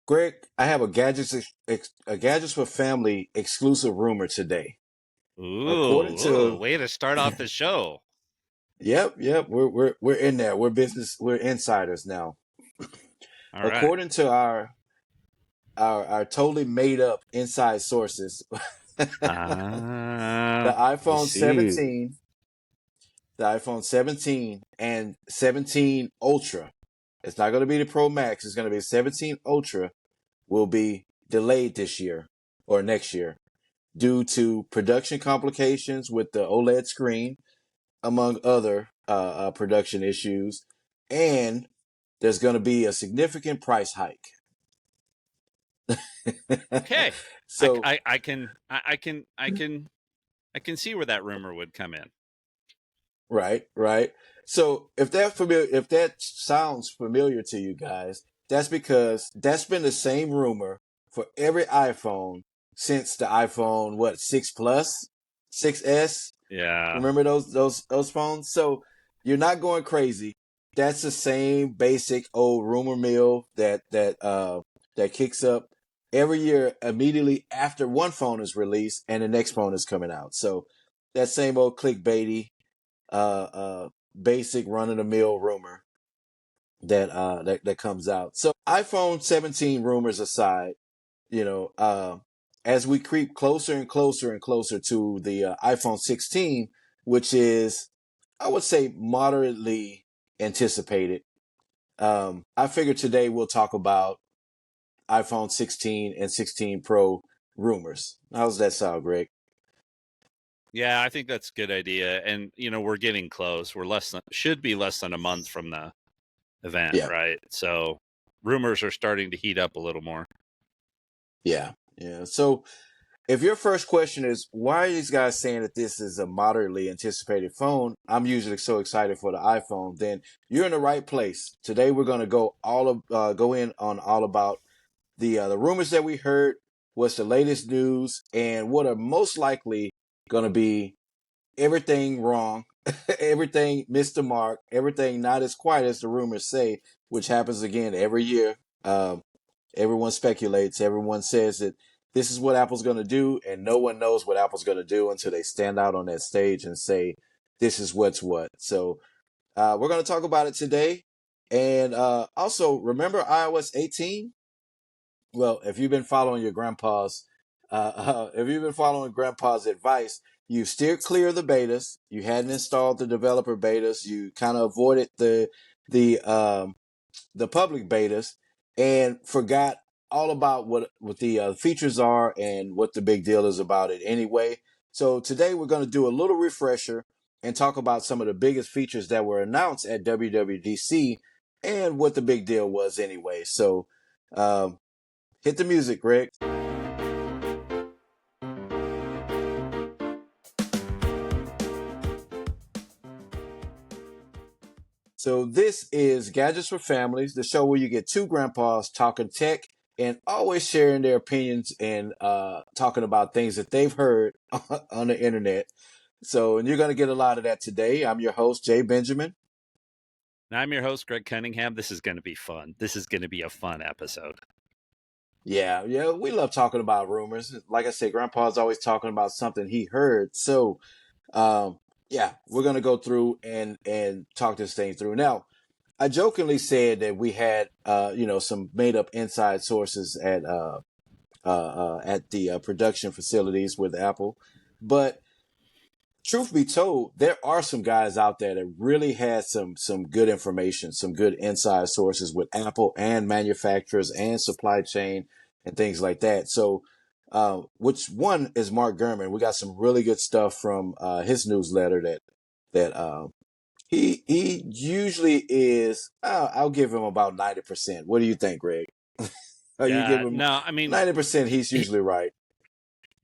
Greg, I have a gadgets for family exclusive rumor today. According Ooh, to, way to start off the show. yep, we're in there. We're insiders now. All right. According to our totally made up inside sources, the I iPhone see. 17, the iPhone 17 and 17 Ultra. It's not going to be the Pro Max. It's going to be 17 Ultra will be delayed this year or next year due to production complications with the OLED screen, among other production issues, and there's going to be a significant price hike. Okay. I, So, I, I can I, I can see where that rumor would come in. right. So, if that sounds familiar to you guys, that's because that's been the same rumor for every iPhone since the iPhone 6 Plus, 6S. Yeah. Remember those phones? So you're not going crazy. That's the same basic old rumor mill that kicks up every year immediately after one phone is released and the next phone is coming out. So that same old clickbaity, uh, uh, basic run of the mill rumor that comes out. So iPhone 17 rumors aside, you know, as we creep closer and closer and closer to the iPhone 16, which is, I would say, moderately anticipated. I figured today we'll talk about iPhone 16 and 16 Pro rumors. How's that sound, Greg? Yeah, I think that's a good idea. And we're getting close. We're should be less than a month from the event, Yeah, right? So rumors are starting to heat up a little more. yeah. So if your first question is why are these guys saying that this is a moderately anticipated phone, I'm usually so excited for the iPhone, then you're in the right place. Today we're going to go in on all about the rumors that we heard, what's the latest news, and what are most likely going to be everything wrong, everything missed the mark, everything not as quite as the rumors say, which happens again every year. Um, Everyone speculates. Everyone says that this is what Apple's going to do, and no one knows what Apple's going to do until they stand out on that stage and say, "This is what's what." So we're going to talk about it today, and also remember iOS 18. Well, if you've been following your grandpa's, if you've been following grandpa's advice, you steered clear of the betas. You hadn't installed the developer betas. You kind of avoided the the public betas and forgot all about what the features are and what the big deal is about it anyway. So today we're going to do a little refresher and talk about some of the biggest features that were announced at WWDC and what the big deal was anyway. So um, hit the music, Greg. So this is Gadgets for Families, the show where you get two grandpas talking tech and always sharing their opinions and talking about things that they've heard on the internet. So, and you're going to get a lot of that today. I'm your host, Jay Benjamin. And I'm your host, Greg Cunningham. This is going to be fun. This is going to be a fun episode. Yeah, we love talking about rumors. Like I said, Grandpa's always talking about something he heard. So, um, yeah, we're going to go through and talk this thing through. Now, I jokingly said that we had, some made up inside sources at the production facilities with Apple, but truth be told, there are some guys out there that really had some good information, some good inside sources with Apple and manufacturers and supply chain and things like that. So, which one is Mark Gurman? We got some really good stuff from his newsletter that he usually is. I'll give him about 90%. What do you think, Greg? You give Yeah, him no, I mean, 90%. He's he, usually right.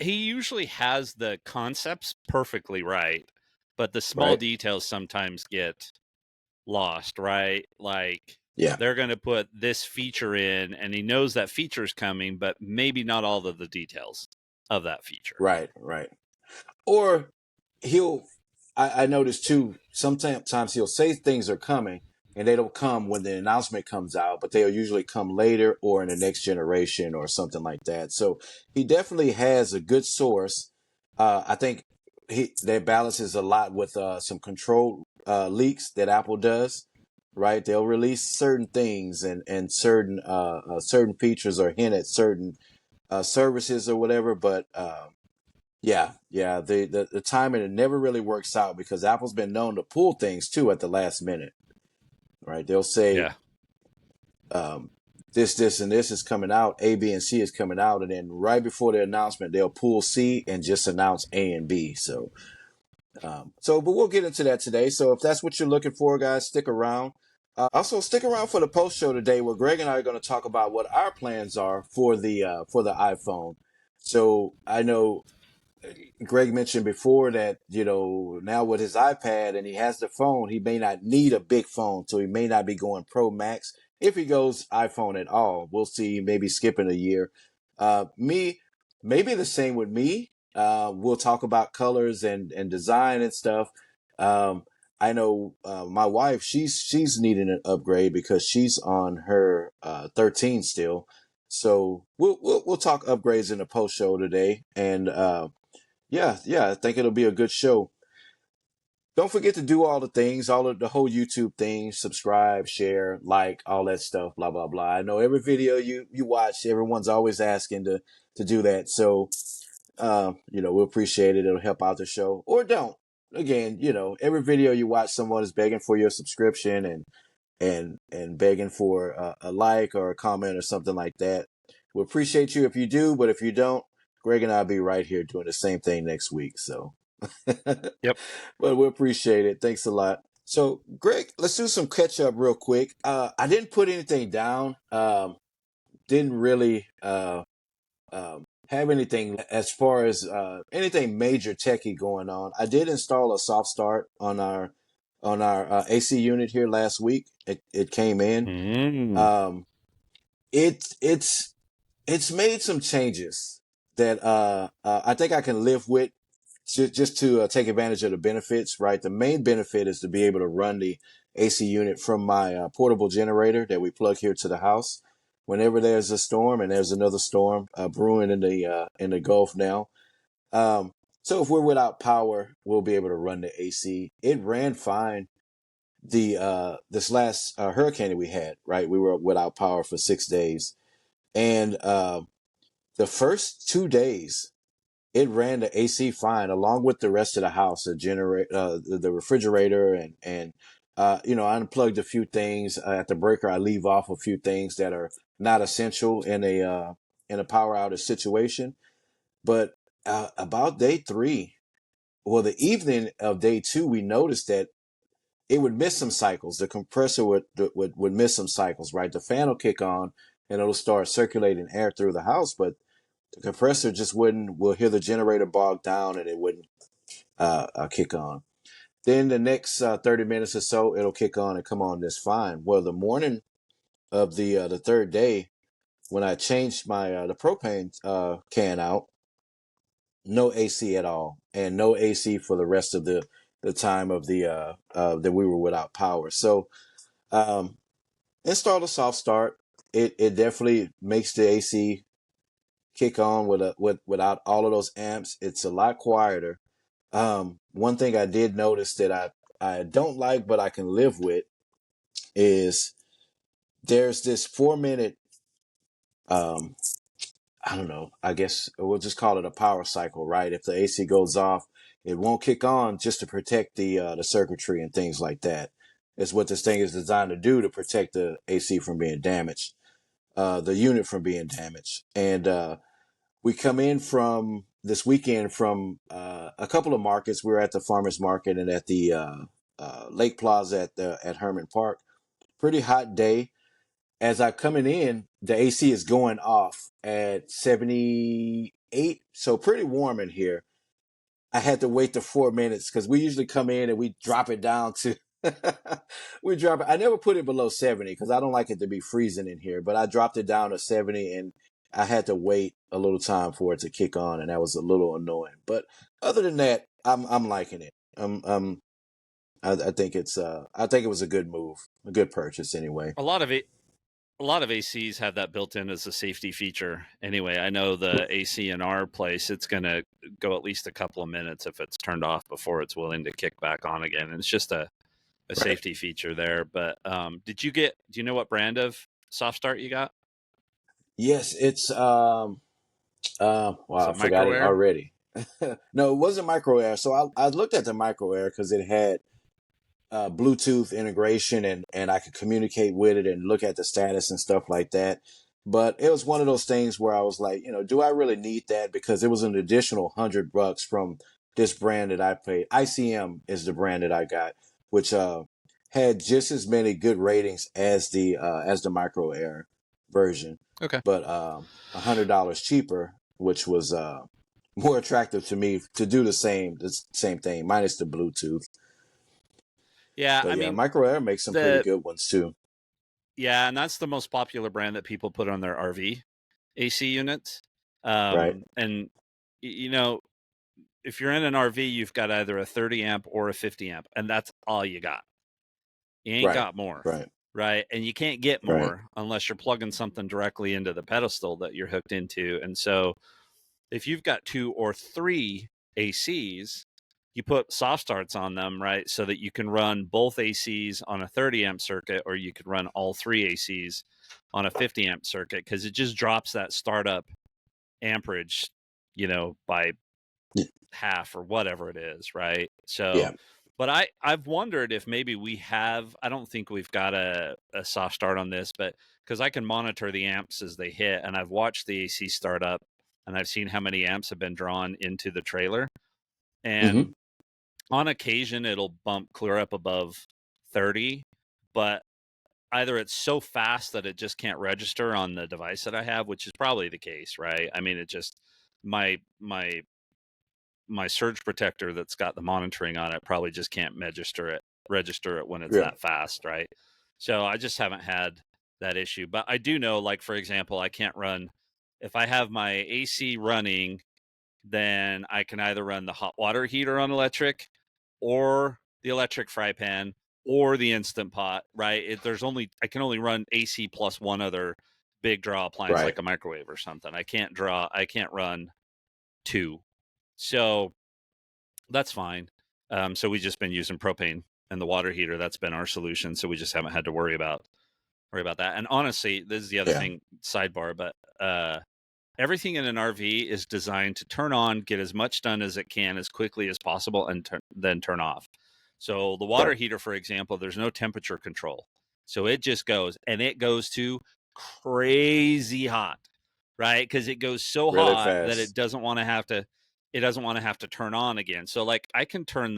he usually has the concepts perfectly right, but the small Right? details sometimes get lost, right? Like Yeah. they're going to put this feature in and he knows that feature is coming, but maybe not all of the details of that feature. Right. Or he'll. I notice too. Sometimes he'll say things are coming, and they don't come when the announcement comes out, but they'll usually come later or in the next generation or something like that. So he definitely has a good source. I think that balances a lot with some controlled leaks that Apple does. Right, they'll release certain things and certain features or hint at certain services or whatever, but yeah, the timing, it never really works out because Apple's been known to pull things too at the last minute. Right, they'll say Yeah. um, this, and this is coming out, A, B, and C is coming out, and then right before the announcement, they'll pull C and just announce A and B. But we'll get into that today. So if that's what you're looking for, guys, stick around. Also, stick around for the post show today, where Greg and I are going to talk about what our plans are for the iPhone. So I know Greg mentioned before that, now with his iPad and he has the phone, he may not need a big phone. So he may not be going Pro Max. If he goes iPhone at all, we'll see, maybe skipping a year. Maybe the same with me. We'll talk about colors and design and stuff. I know my wife, she's needing an upgrade because she's on her 13 still. So we'll talk upgrades in the post show today. And yeah, I think it'll be a good show. Don't forget to do all the things, all of the whole YouTube thing, subscribe, share, like, all that stuff, blah, blah, blah. I know every video you watch, everyone's always asking to do that. So, we appreciate it. It'll help out the show, or don't. Again, every video you watch, someone is begging for your subscription and begging for a like or a comment or something like that. We appreciate you if you do, but if you don't, Greg and I'll be right here doing the same thing next week. So, but Yep. we appreciate it. Thanks a lot. So, Greg, let's do some catch up real quick. I didn't put anything down. Didn't really have anything as far as anything major techie going on. I did install a soft start on our AC unit here last week. It came in. Mm. Um, it's made some changes that I think I can live with, just to take advantage of the benefits. Right, the main benefit is to be able to run the AC unit from my portable generator that we plug here to the house. Whenever there's a storm, and there's another storm brewing in the Gulf now, so if we're without power, we'll be able to run the AC. It ran fine the this last hurricane that we had. Right, we were without power for 6 days, and the first 2 days it ran the AC fine, along with the rest of the house, the refrigerator, and I unplugged a few things at the breaker. I leave off a few things that are not essential in a power outage situation. But about day three, well, the evening of day two, we noticed that it would miss some cycles. The compressor would miss some cycles. Right, the fan will kick on and it'll start circulating air through the house, but the compressor just wouldn't. We'll hear the generator bog down and it wouldn't kick on. Then the next 30 minutes or so, it'll kick on and come on just fine. Well, the morning of the third day, when I changed my the propane can out, no AC at all, and no AC for the rest of the time of the that we were without power. So um, install a soft start. It definitely makes the AC kick on without all of those amps. It's a lot quieter. One thing I did notice that I don't like, but I can live with, is there's this 4 minute, um, I don't know, I guess we'll just call it a power cycle, right? If the AC goes off, it won't kick on, just to protect the circuitry and things like that. It's what this thing is designed to do, to protect the AC from being damaged, the unit from being damaged. And we come in from this weekend from a couple of markets. We were at the farmers market and at the Lake Plaza at Herman Park. Pretty hot day. As I coming in, the AC is going off at 78, so pretty warm in here. I had to wait the 4 minutes because we usually come in and we drop it down to we drop it. I never put it below 70 because I don't like it to be freezing in here, but I dropped it down to 70 and I had to wait a little time for it to kick on, and that was a little annoying. But other than that, I'm liking it. I think I think it was a good move, a good purchase anyway. A lot of it. A lot of ACs have that built in as a safety feature. Anyway, I know the AC in our place, it's going to go at least a couple of minutes if it's turned off before it's willing to kick back on again. And it's just a Right. safety feature there. But do you know what brand of soft start you got? Yes, it's Is wow, I it forgot it micro-air? already. No, it wasn't micro air. So I looked at the micro air because it had Bluetooth integration, and I could communicate with it and look at the status and stuff like that. But it was one of those things where I was like, do I really need that? Because it was an additional $100 from this brand that I paid. ICM is the brand that I got, which had just as many good ratings as the micro air version, Okay. but $100 cheaper, which was more attractive to me to do the same thing minus the Bluetooth. Yeah, But I yeah, mean, Micro Air makes some pretty the good ones too. yeah, and that's the most popular brand that people put on their RV AC units. Right, And you know, if you're in an RV, you've got either a 30 amp or a 50 amp, and that's all you got. You ain't right, got more, right, right? And you can't get right. more unless you're plugging something directly into the pedestal that you're hooked into. And so if you've got two or three ACs, you put soft starts on them, right? So that you can run both ACs on a 30 amp circuit, or you could run all three ACs on a 50 amp circuit, because it just drops that startup amperage, by Y- half or whatever it is, right? So, Yeah, but I've wondered if maybe we have. I don't think we've got a soft start on this, but because I can monitor the amps as they hit, and I've watched the AC start up, and I've seen how many amps have been drawn into the trailer, hmm and on occasion it'll bump clear up above 30, but either it's so fast that it just can't register on the device that I have, which is probably the case, right? I mean, it just my surge protector that's got the monitoring on it probably just can't register it when it's yeah, that fast, right? So I just haven't had that issue. But I do know, like, for example, I can't run if I have my AC running, then I can either run the hot water heater on electric, or the electric fry pan, or the instant pot, right? I can only run AC plus one other big draw appliance right. like a microwave or something. I can't run two. So that's fine. So we've just been using propane and the water heater. That's been our solution. So we just haven't had to worry about that. And honestly, this is the other Yeah, thing, sidebar, but everything in an RV is designed to turn on, get as much done as it can as quickly as possible, and then turn off. So the water right. heater, for example, there's no temperature control. So it just goes, and it goes to crazy hot, right? Because it goes so Really hot that fast. it doesn't want to have to turn on again. So like I can turn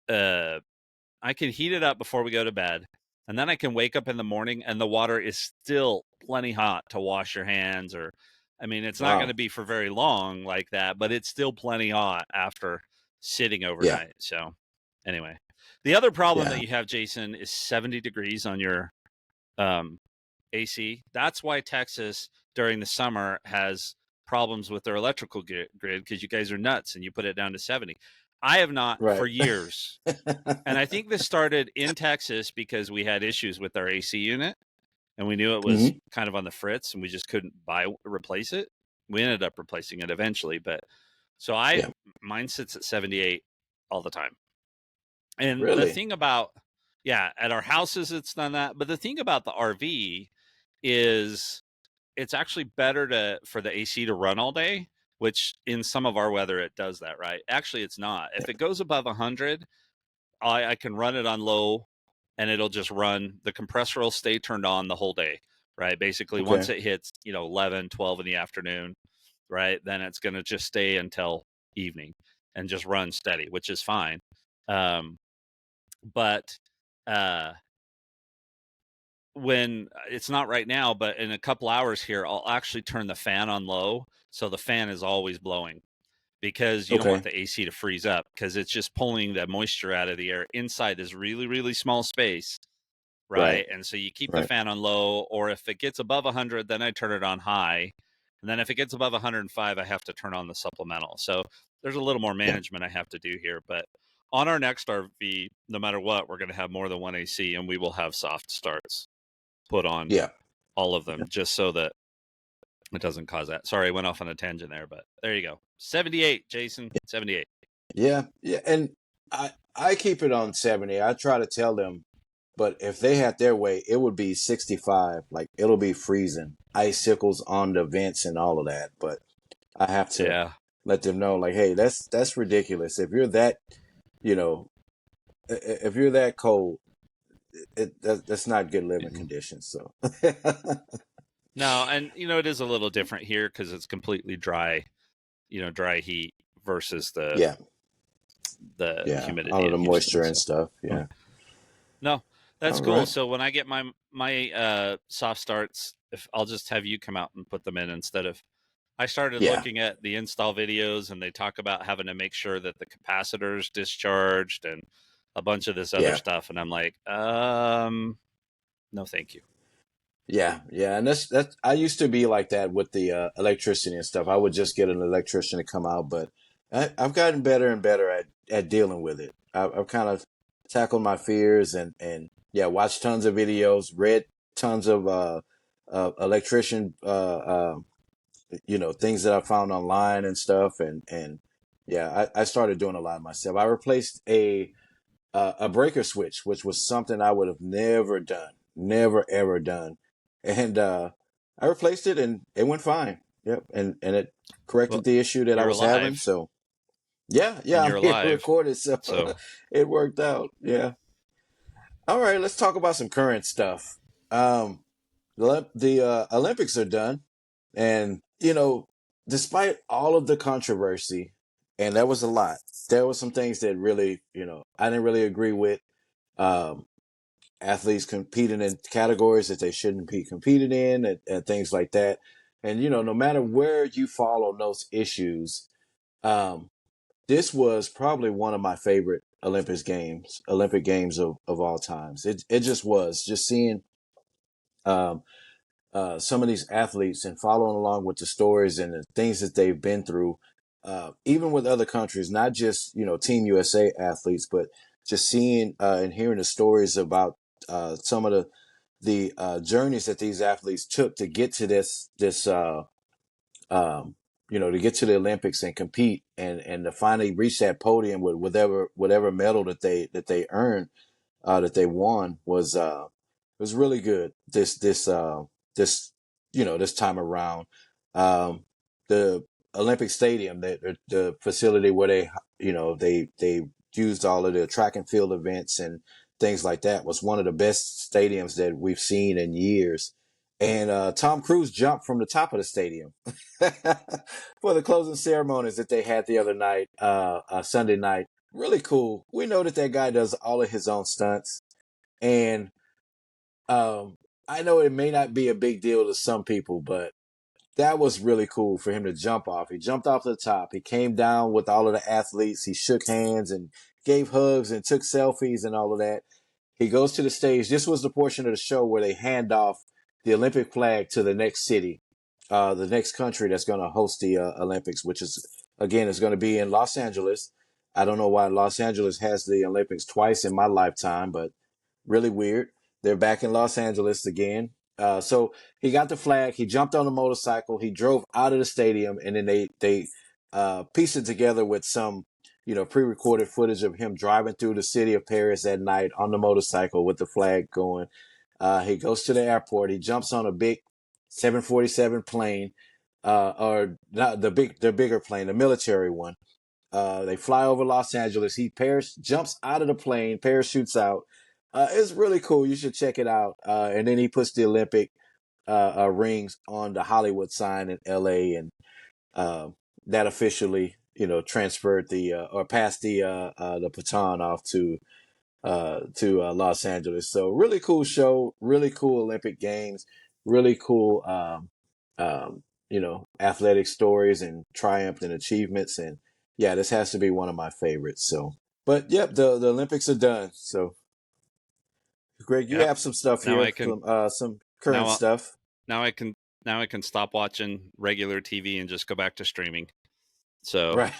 uh I can heat it up before we go to bed, and then I can wake up in the morning and the water is still plenty hot to wash your hands, or I mean, it's not going to Wow. be for very long like that, but it's still plenty hot after sitting Yeah, overnight. So anyway, the other problem that yeah. you have, Jason, is 70 degrees on your um, AC. That's why Texas during the summer has problems with their electrical grid, because you guys are nuts and you put it down to 70. I have not for Right. years. And I think this started in Texas because we had issues with our AC unit, and we knew it was hmm kind of on the fritz and we just couldn't replace it. We ended up replacing it eventually, but so Yeah. mine sits at 78 all the time. And the Really. thing about, yeah, at our houses it's done that, but the thing about the RV is it's actually better for the AC to run all day, which in some of our weather it does that, right? Actually, it's not. Yeah. If it goes above 100, I can run it on low, and it'll just run. The compressor will stay turned on the whole day, right? Basically, once Okay. it hits, 11, 12 in the afternoon, right, then it's going to just stay until evening and just run steady, which is fine. Um, but uh, when it's not right now, but in a couple hours here, I'll actually turn the fan on low. So the fan is always blowing, because you don't want Okay. the AC to freeze up, because it's just pulling the moisture out of the air inside this really, really small space. Right. Right. And so you keep the Right. fan on low, or if it gets above 100, then I turn it on high. And then if it gets above 105, I have to turn on the supplemental. So there's a little more Yeah. management I have to do here. But on our next RV, no matter what, we're going to have more than one AC, and we will have soft starts put on Yeah. all of them, just so that it doesn't cause that. Sorry, I went off on a tangent there, but there you go. 78, Jason. 78. Yeah. Yeah. And I keep it on 70. I try to tell them, but if they had their way, it would be 65. Like it'll be freezing, icicles on the vents and all of that. But I have to Yeah. let them know, like, hey, that's ridiculous. If you're that, you know, if you're that cold, that's not good living conditions. So No, and it is a little different here because it's completely dry, dry heat versus the yeah, all humidity of in the Houston. moisture and So stuff. Yeah. no, that's All cool. right. So when I get my soft starts, if I'll just have you come out and put them in instead of. I started Yeah. looking at the install videos, and they talk about having to make sure that the capacitor's discharged and a bunch of this other Yeah. stuff, and I'm like, no, thank you. Yeah, yeah, and that's I used to be like that with the electricity and stuff. I would just get an electrician to come out, but I've gotten better and better at dealing with it. I've kind of tackled my fears and yeah, watched tons of videos, read tons of electrician things that I found online and stuff, and yeah, I started doing a lot myself. I replaced a breaker switch, which was something I would have never ever done, and I replaced it, and it went fine. Yep, and it Well, corrected the issue that I you're was having. alive, So yeah, and yeah, I'm you're here to alive, record it, so so it worked out. Yeah. All right, let's talk about some current stuff. Um, the Olympics are done, and despite all of the controversy, and that was a lot. There were some things that really, I didn't really agree with. Um, Athletes competing in categories that they shouldn't be competing in, and things like that. And no matter where you fall on those issues, um, this was probably one of my favorite Olympic games of all times. It just was just seeing um, some of these athletes and following along with the stories and the things that they've been through, even with other countries, not just Team USA athletes, but just seeing and hearing the stories about some of the journeys that these athletes took to get to this um, to get to the Olympics and compete and to finally reach that podium with whatever medal that they earned, that they won was really good. This this time around, the Olympic Stadium, the facility where they used all of the track and field events and things like that, was one of the best stadiums that we've seen in years. And Tom Cruise jumped from the top of the stadium for the closing ceremonies that they had the other night, Sunday night. Really cool. We know that guy does all of his own stunts, and um, I know it may not be a big deal to some people, but that was really cool for him to jump off. He jumped off the top. He came down with all of the athletes. He shook hands and gave hugs and took selfies and all of that. He goes to the stage. This was the portion of the show where they hand off the Olympic flag to the next city, the next country that's going to host the Olympics, which is going to be in Los Angeles. I don't know why Los Angeles has the Olympics twice in my lifetime, but really weird. They're back in Los Angeles again. So he got the flag. He jumped on a motorcycle. He drove out of the stadium, and then they pieced it together with some pre-recorded footage of him driving through the city of Paris at night on the motorcycle with the flag going. He goes to the airport. He jumps on a big 747 plane, or not the bigger plane, the military one. They fly over Los Angeles. He jumps out of the plane, parachutes out. It's really cool. You should check it out. And then he puts the Olympic rings on the Hollywood sign in L.A. and uh, that officially, transferred or passed the baton off to Los Angeles. So really cool show, really cool Olympic Games, really cool athletic stories and triumph and achievements. And yeah, this has to be one of my favorites. So, but yep, the Olympics are done. So Greg, you yep. have some stuff Now here, I can some current now stuff. now I can now I can stop watching regular TV and just go back to streaming. So Right.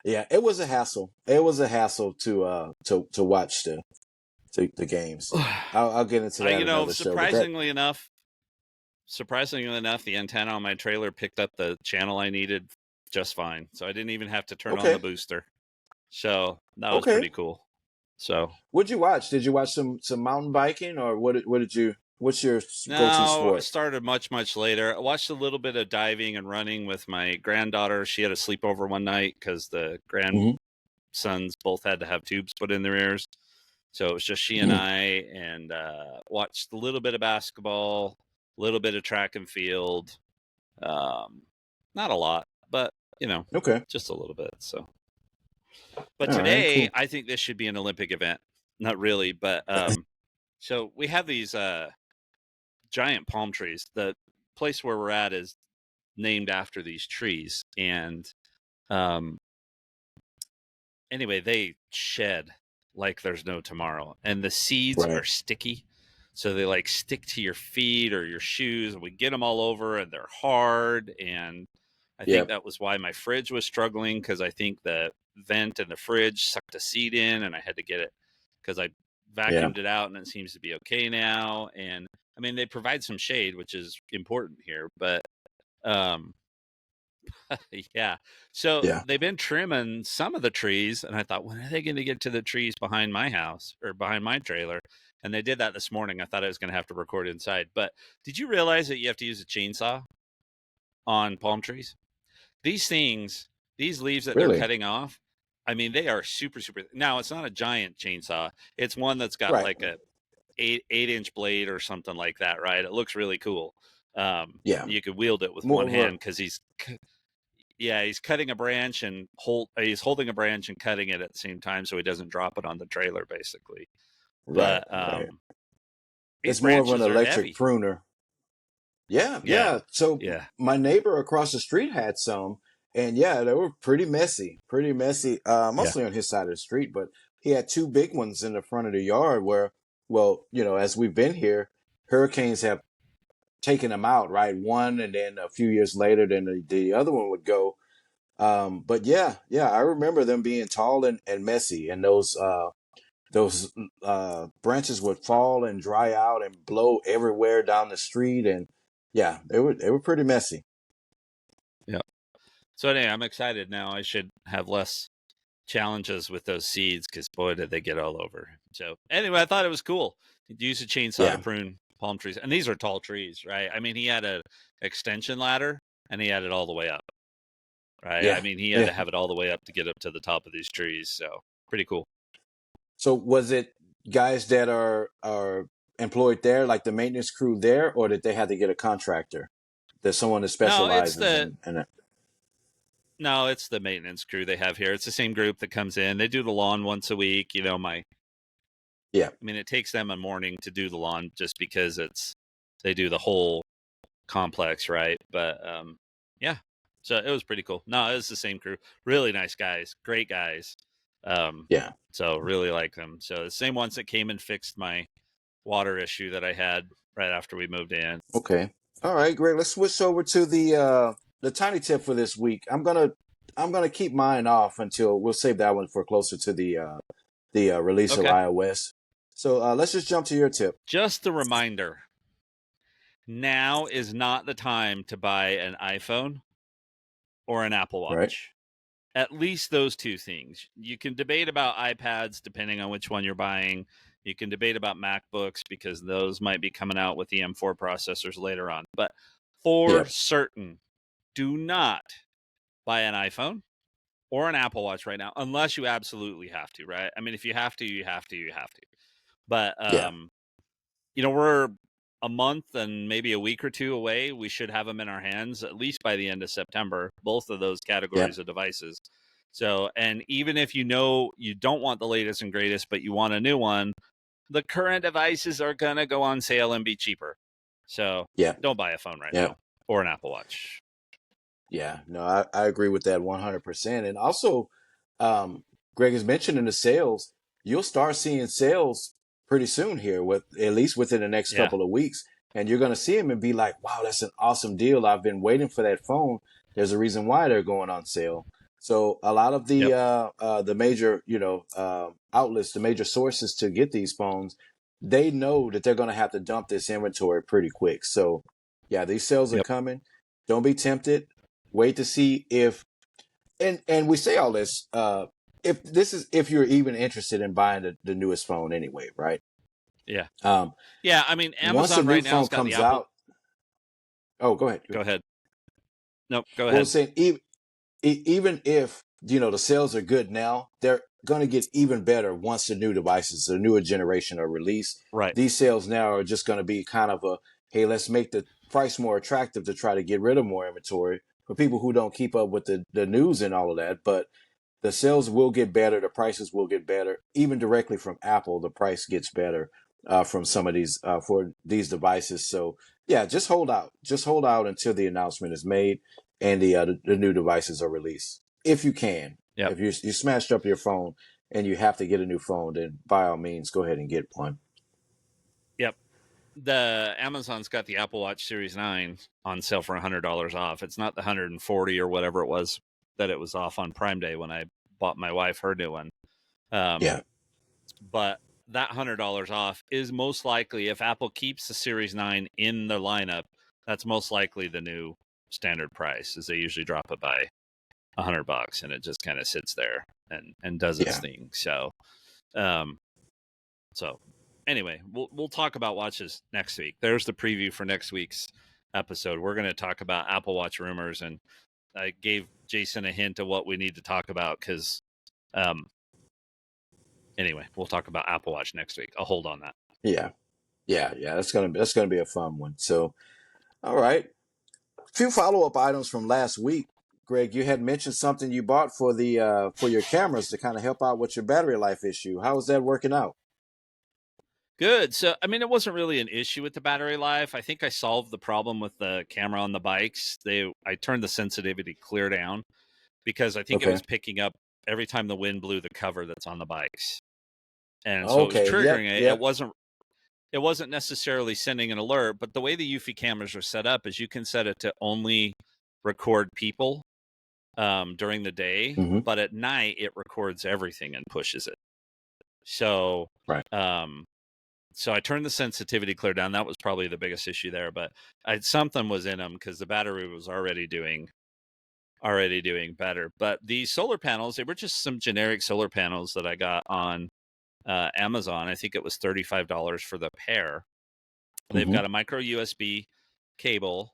Yeah, it was a hassle. It was a hassle to watch the games. I'll get into that another show, but that surprisingly enough, the antenna on my trailer picked up the channel I needed just fine. So I didn't even have to turn on the okay. booster. So that was Okay. pretty cool. So What'd you watch? Did you watch some mountain biking, or what did you? What's your go-to no, I sport? started much later. I watched a little bit of diving and running with my granddaughter. She had a sleepover one night because the Hmm. grandsons both had to have tubes put in their ears. So it was just she and I, and watched a little bit of basketball, a little bit of track and field. Not a lot, but Okay. just a little bit. So, but All right. today Cool. I think this should be an Olympic event. Not really, but so we have these giant palm trees. The place where we're at is named after these trees, and um, anyway, they shed like there's no tomorrow, and the seeds Right. are sticky, so they like stick to your feet or your shoes, and we get them all over, and they're hard. And I think Yep. that was why my fridge was struggling, because I think the vent in the fridge sucked a seed in, and I had to get it because I Yeah. vacuumed it out, and it seems to be okay now. And I mean, they provide some shade, which is important here, but um, yeah. So Yeah. they've been trimming some of the trees, and I thought, when are they going to get to the trees behind my house or behind my trailer? And they did that this morning. I thought I was going to have to record inside. But did you realize that you have to use a chainsaw on palm trees? These things, these leaves that they're Really. cutting off, I mean, they are super, super. Now, it's not a giant chainsaw. It's one that's got Right. like a eight-inch blade or something like that, right? It looks really cool. Yeah. You could wield it with More one of a hand because he's cutting a branch and he's holding a branch and cutting it at the same time so he doesn't drop it on the trailer, basically. right. But Right. these It's more of an branches are electric heavy. pruner. Yeah. Yeah. Yeah. So Yeah. my neighbor across the street had some, and yeah, they were pretty messy. Pretty messy. Yeah. Mostly on his side of the street, but he had two big ones in the front of the yard where, well, as we've been here, hurricanes have taken them out, right? One, and then a few years later, then the other one would go. But yeah, yeah, I remember them being tall and messy, and those branches would fall and dry out and blow everywhere down the street, and yeah, they were pretty messy. Yeah. So anyway, I'm excited now. I should have less challenges with those seeds because boy, did they get all over. So anyway, I thought it was cool. You'd use a chainsaw to Yeah, prune palm trees, and these are tall trees, right? I mean, he had a extension ladder, and he had it all the way up, right? I yeah, mean, he had yeah. to have it all the way up to get up to the top of these trees. So pretty cool. So was it guys that are employed there, like the maintenance crew there, or did they have to get a contractor? There's someone that No, it's specializes the in it. no, it's the maintenance crew they have here. It's the same group that comes in. They do the lawn once a week. Yeah. I mean, it takes them a morning to do the lawn just because they do the whole complex, right? But yeah, so it was pretty cool. No, it was the same crew. Really nice guys, great guys. Um, Yeah. so really like them. So the same ones that came and fixed my water issue that I had right after we moved in. Okay. All right, great. Let's switch over to the tiny tip for this week. I'm gonna keep mine off until we'll save that one for closer to the release of Okay, iOS. So let's just jump to your tip. just a reminder: now is not the time to buy an iPhone or an Apple Right. Watch. At least those two things. You can debate about iPads depending on which one you're buying. You can debate about MacBooks because those might be coming out with the M4 processors later on. But for Yeah. certain, do not buy an iPhone or an Apple Watch right now unless you absolutely have to, right? I mean, if you have to, you have to, you have to. But Yeah. we're a month and maybe a week or two away. We should have them in our hands at least by the end of September, both of those Yeah. categories of devices. So, and even if you don't want the latest and greatest, but you want a new one, the current devices are going to go on sale and be cheaper. So Yeah. don't buy a phone right Yeah. now or an Apple Watch. Yeah. No, I agree with that 100%. And also, Greg has mentioned in the sales, you'll start seeing sales pretty soon here, with at least within the next Yeah. couple of weeks. and you're going to see them and be like, wow, that's an awesome deal. I've been waiting for that phone. There's a reason why they're going on sale. So a lot of Yep. the major, outlets, the major sources to get these phones, they know that they're going to have to dump this inventory pretty quick. So yeah, these sales are Yep. coming. Don't be tempted. Wait to see if, and we say all this, if you're even interested in buying the newest phone anyway, right? Yeah. Um, Yeah. I mean, once a Amazon new right now phone has got the comes Apple. out, oh, go ahead. Go ahead. Nope. Go Well, I'm ahead. saying even if the sales are good now, they're going to get even better once the new devices, the newer generation are released. Right. These sales now are just going to be kind of a, hey, let's make the price more attractive to try to get rid of more inventory for people who don't keep up with the news and all of that. But the sales will get better, the prices will get better. Even directly from Apple, the price gets better from some of these for these devices. So yeah, just hold out until the announcement is made and the new devices are released. If you can, Yep. if you smashed up your phone and you have to get a new phone, then by all means go ahead and get one. Yep. The Amazon's got the Apple Watch Series 9 on sale for $100 off. It's not the 140 or whatever it was that it was off on Prime Day when I bought my wife her new one. Um, Yeah, but that $100 off is most likely, if Apple keeps the Series 9 in the lineup, that's most likely the new standard price, as they usually drop it by $100 and it just kind of sits there and does its yeah, thing. Um, so anyway, we'll talk about watches next week. There's the preview for next week's episode. We're going to talk about Apple Watch rumors, and I gave Jason a hint of what we need to talk about because, anyway, we'll talk about Apple Watch next week. I'll hold on that. yeah, yeah. That's gonna be a fun one. So all right, a few follow up items from last week. Greg, you had mentioned something you bought for your cameras to kind of help out with your battery life issue. How is that working out? Good. So, I mean, it wasn't really an issue with the battery life. I think I solved the problem with the camera on the bikes. I turned the sensitivity clear down because I think it Okay. was picking up every time the wind blew the cover that's on the bikes. And so it was Okay. Yep. triggering it. It Yep. wasn't necessarily sending an alert, but the way the Eufy cameras are set up is you can set it to only record people during the day, Hmm. but at night it records everything and pushes it. So Right. um, so I turned the sensitivity clear down. That was probably the biggest issue there, but something was in them because the battery was already doing better. But the solar panels, they were just some generic solar panels that I got on Amazon. I think it was $35 for the pair. They've Hmm. got a micro USB cable,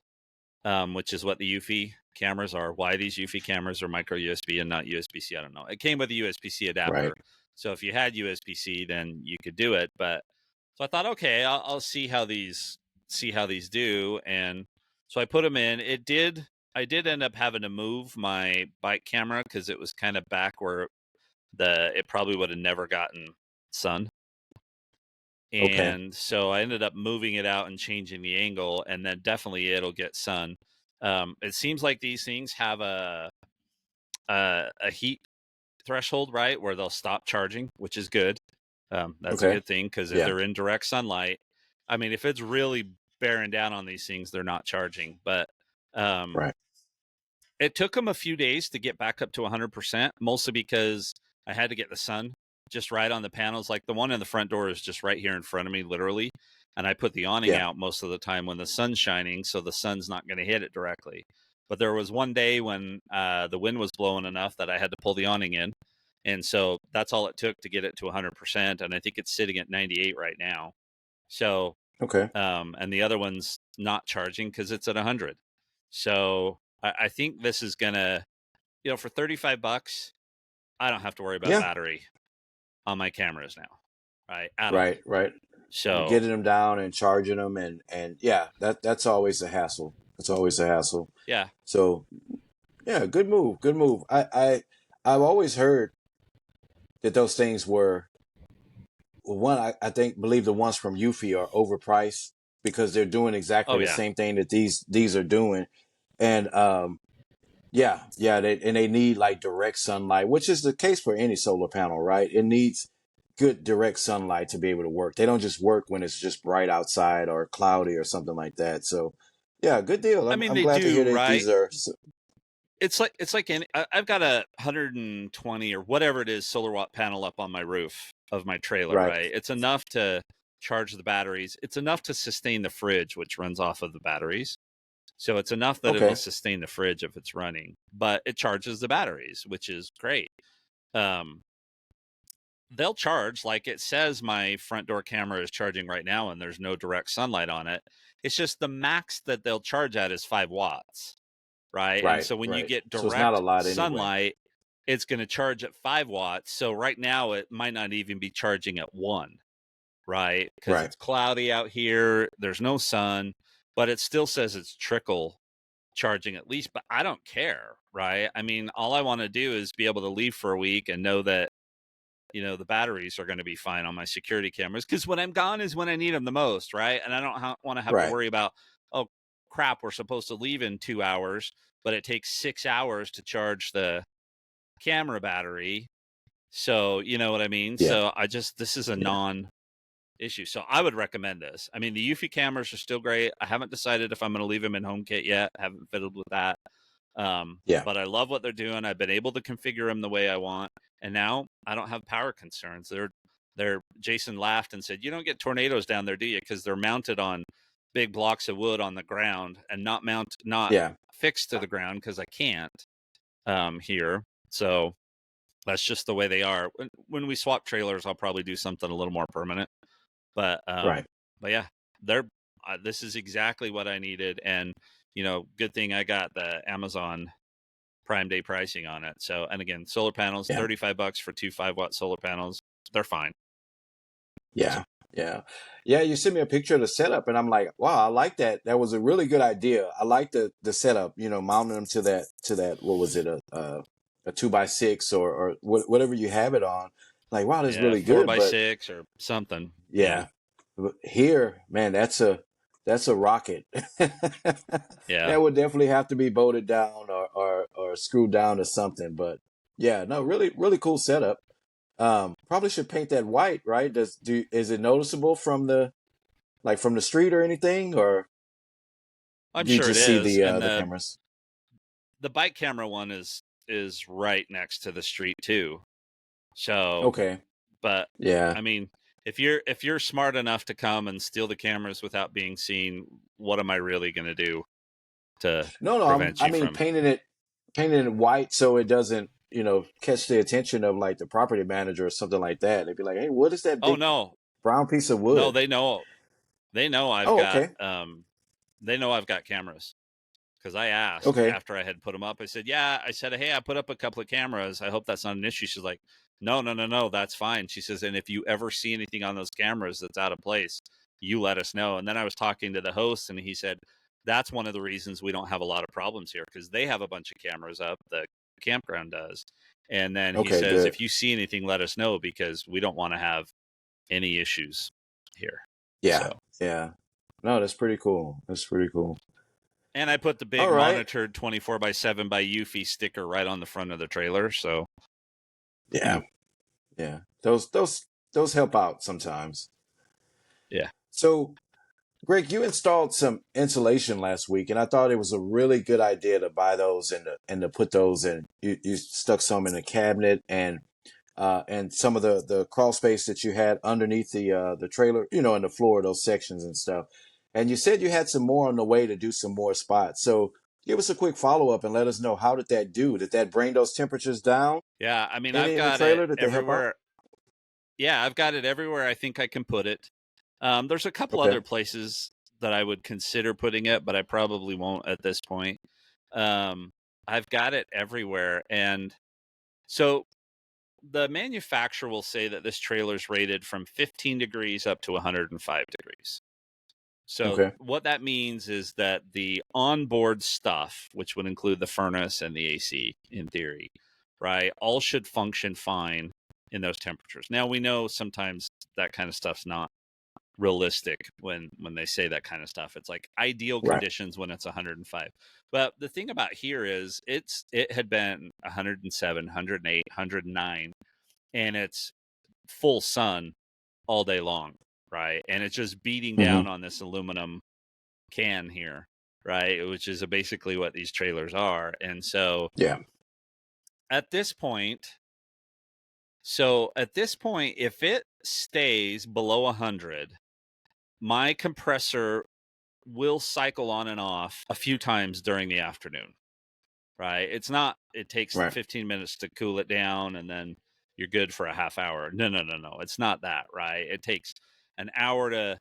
which is what the Eufy cameras are. Why these Eufy cameras are micro USB and not USB C, I don't know. It came with a USB C adapter, Right. so if you had USB C, then you could do it. But so I thought, okay, I'll see how these do, and so I put them in. I did end up having to move my bike camera because it was kind of back where it probably would have never gotten sun. Okay. And so I ended up moving it out and changing the angle, and then definitely it'll get sun. It seems like these things have a heat threshold, right, where they'll stop charging, which is good. That's a Okay. good thing because if Yeah. they're in direct sunlight, I mean, if it's really bearing down on these things, they're not charging. But um, Right. it took them a few days to get back up to 100%, mostly because I had to get the sun just right on the panels. Like the one in the front door is just right here in front of me, literally. And I put the awning Yeah. out most of the time when the sun's shining, so the sun's not going to hit it directly. But there was one day when the wind was blowing enough that I had to pull the awning in. And so that's all it took to get it to 100%. And I think it's sitting at 98 right now. So, Okay. and the other one's not charging because it's at 100. So I think this is gonna, for $35, I don't have to worry about Yeah. battery on my cameras now, right? At all. Right. Right. So Getting them down and charging them, and yeah, that's always a hassle. It's always a hassle. yeah, So yeah, good move. Good move. I've always heard that those things were, well, one, I think believe the ones from Eufy are overpriced because they're doing exactly oh the yeah, same thing that these are doing. And yeah, they need like direct sunlight, which is the case for any solar panel, right? It needs good direct sunlight to be able to work. They don't just work when it's just bright outside or cloudy or something like that. So, yeah, good deal. I I'm mean, I'm they glad to hear do, that right? these are. It's like I've got a 120 or whatever it is solar watt panel up on my roof of my trailer, Right. right? It's enough to charge the batteries. It's enough to sustain the fridge, which runs off of the batteries. So it's enough that it'll Okay. sustain the fridge if it's running, but it charges the batteries, which is great. Um, they'll charge, like it says my front door camera is charging right now and there's no direct sunlight on it. It's just the max that they'll charge at is 5 watts, right? And Right. so when you Right. get So it's not a direct lot anyway. sunlight, it's going to charge at 5 watts. So right now it might not even be charging at 1, right? Because Right. it's cloudy out here, there's no sun, but it still says it's trickle charging at least, but I don't care, right? I mean, all I want to do is be able to leave for a week and know that, the batteries are going to be fine on my security cameras, because when I'm gone is when I need them the most, right? And I don't want to have to Right. worry about, oh crap, we're supposed to leave in 2 hours, but it takes 6 hours to charge the camera battery. So you know what I mean? Yeah. So this is a Yeah. non issue. So I would recommend this. I mean, the Eufy cameras are still great. I haven't decided if I'm going to leave them in HomeKit yet. I haven't fiddled with that. Yeah. But I love what they're doing. I've been able to configure them the way I want, and now I don't have power concerns. They're Jason laughed and said, "You don't get tornadoes down there, do you? Because they're mounted on big blocks of wood on the ground and not Yeah. fixed to the ground because I can't here. So that's just the way they are. When we swap trailers, I'll probably do something a little more permanent. But Right. yeah, they're this is exactly what I needed, and good thing I got the Amazon Prime Day pricing on it. So, and again, solar panels, Yeah. $35 for two 5-watt solar panels. They're fine. So, Yeah. Yeah. Yeah. You sent me a picture of the setup, and I'm like, wow, I like that. That was a really good idea. I like the setup. Mounting them to that. What was it? A 2x6 or whatever you have it on. Like, wow, that's yeah, really four good. by But six or something. Yeah. yeah, but here, man, that's a rocket. Yeah. That would definitely have to be bolted down or screwed down or something. But yeah, no, really really cool setup. Probably should paint that white, right? Is it noticeable from the street or anything, or I'm do you sure it just see is. the And the cameras? the bike camera one is right next to the street too. So, Okay, but yeah. I mean, if you're smart enough to come and steal the cameras without being seen, what am I really going to do to No, no, prevent I you mean from? painting it white so it doesn't catch the attention of like the property manager or something like that. They'd be like, hey, what is that Oh big no. brown piece of No, wood? they know I've Oh, got okay, cameras. Because I asked okay, after I had put them up, I said, "Yeah." I said, "Hey, I put up a couple of cameras. I hope that's not an issue." She's like, "No, no, no, no, that's fine." She says, "And if you ever see anything on those cameras that's out of place, you let us know." And then I was talking to the host, and he said, "That's one of the reasons we don't have a lot of problems here, because they have a bunch of cameras up. The campground does." And then he okay, says, good. "If you see anything, let us know, because we don't want to have any issues here." Yeah, So. yeah. No, that's pretty cool. That's pretty cool. And I put the All big right. monitored 24/7 by Eufy sticker right on the front of the trailer. So, Yeah, yeah. Those help out sometimes. yeah. So, Greg, you installed some insulation last week, and I thought it was a really good idea to buy those and to put those in. You stuck some in a cabinet and some of the crawl space that you had underneath the trailer, in the floor, those sections and stuff. And you said you had some more on the way to do some more spots. So give us a quick follow up and let us know, how did that do? Did that bring those temperatures down Yeah. I mean, any I've in the got it trailer? Did they help out? everywhere. Yeah. I've got it everywhere I think I can put it. There's a couple Okay. other places that I would consider putting it, but I probably won't at this point. Um, I've got it everywhere. And so the manufacturer will say that this trailer is rated from 15 degrees up to 105 degrees. So Okay. what that means is that the onboard stuff, which would include the furnace and the AC in theory, right, all should function fine in those temperatures. Now we know sometimes that kind of stuff's not realistic when they say that kind of stuff. It's like ideal Right. conditions when it's 105. But the thing about here is it had been 107, 108, 109, and it's full sun all day long, right? And it's just beating Hmm. down on this aluminum can here, right? Which is basically what these trailers are. And so Yeah. at this point, if it stays below 100, my compressor will cycle on and off a few times during the afternoon, right? It's not, it takes Right. 15 minutes to cool it down and then you're good for a half hour. No, no, no, no. It's not that, right? It takes an hour to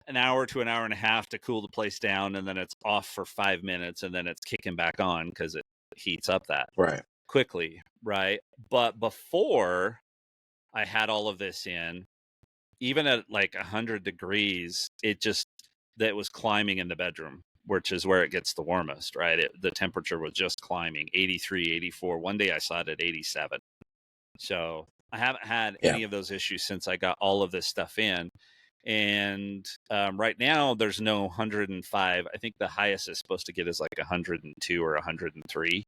an hour and a half to cool the place down, and then it's off for 5 minutes, and then it's kicking back on because it heats up that Right. quickly, right? But before I had all of this in, even at like 100 degrees, that was climbing in the bedroom, which is where it gets the warmest, right? The temperature was just climbing 83, 84. One day I saw it at 87. So I haven't had Yeah. any of those issues since I got all of this stuff in. And right now there's no 105. I think the highest is supposed to get is like 102 or 103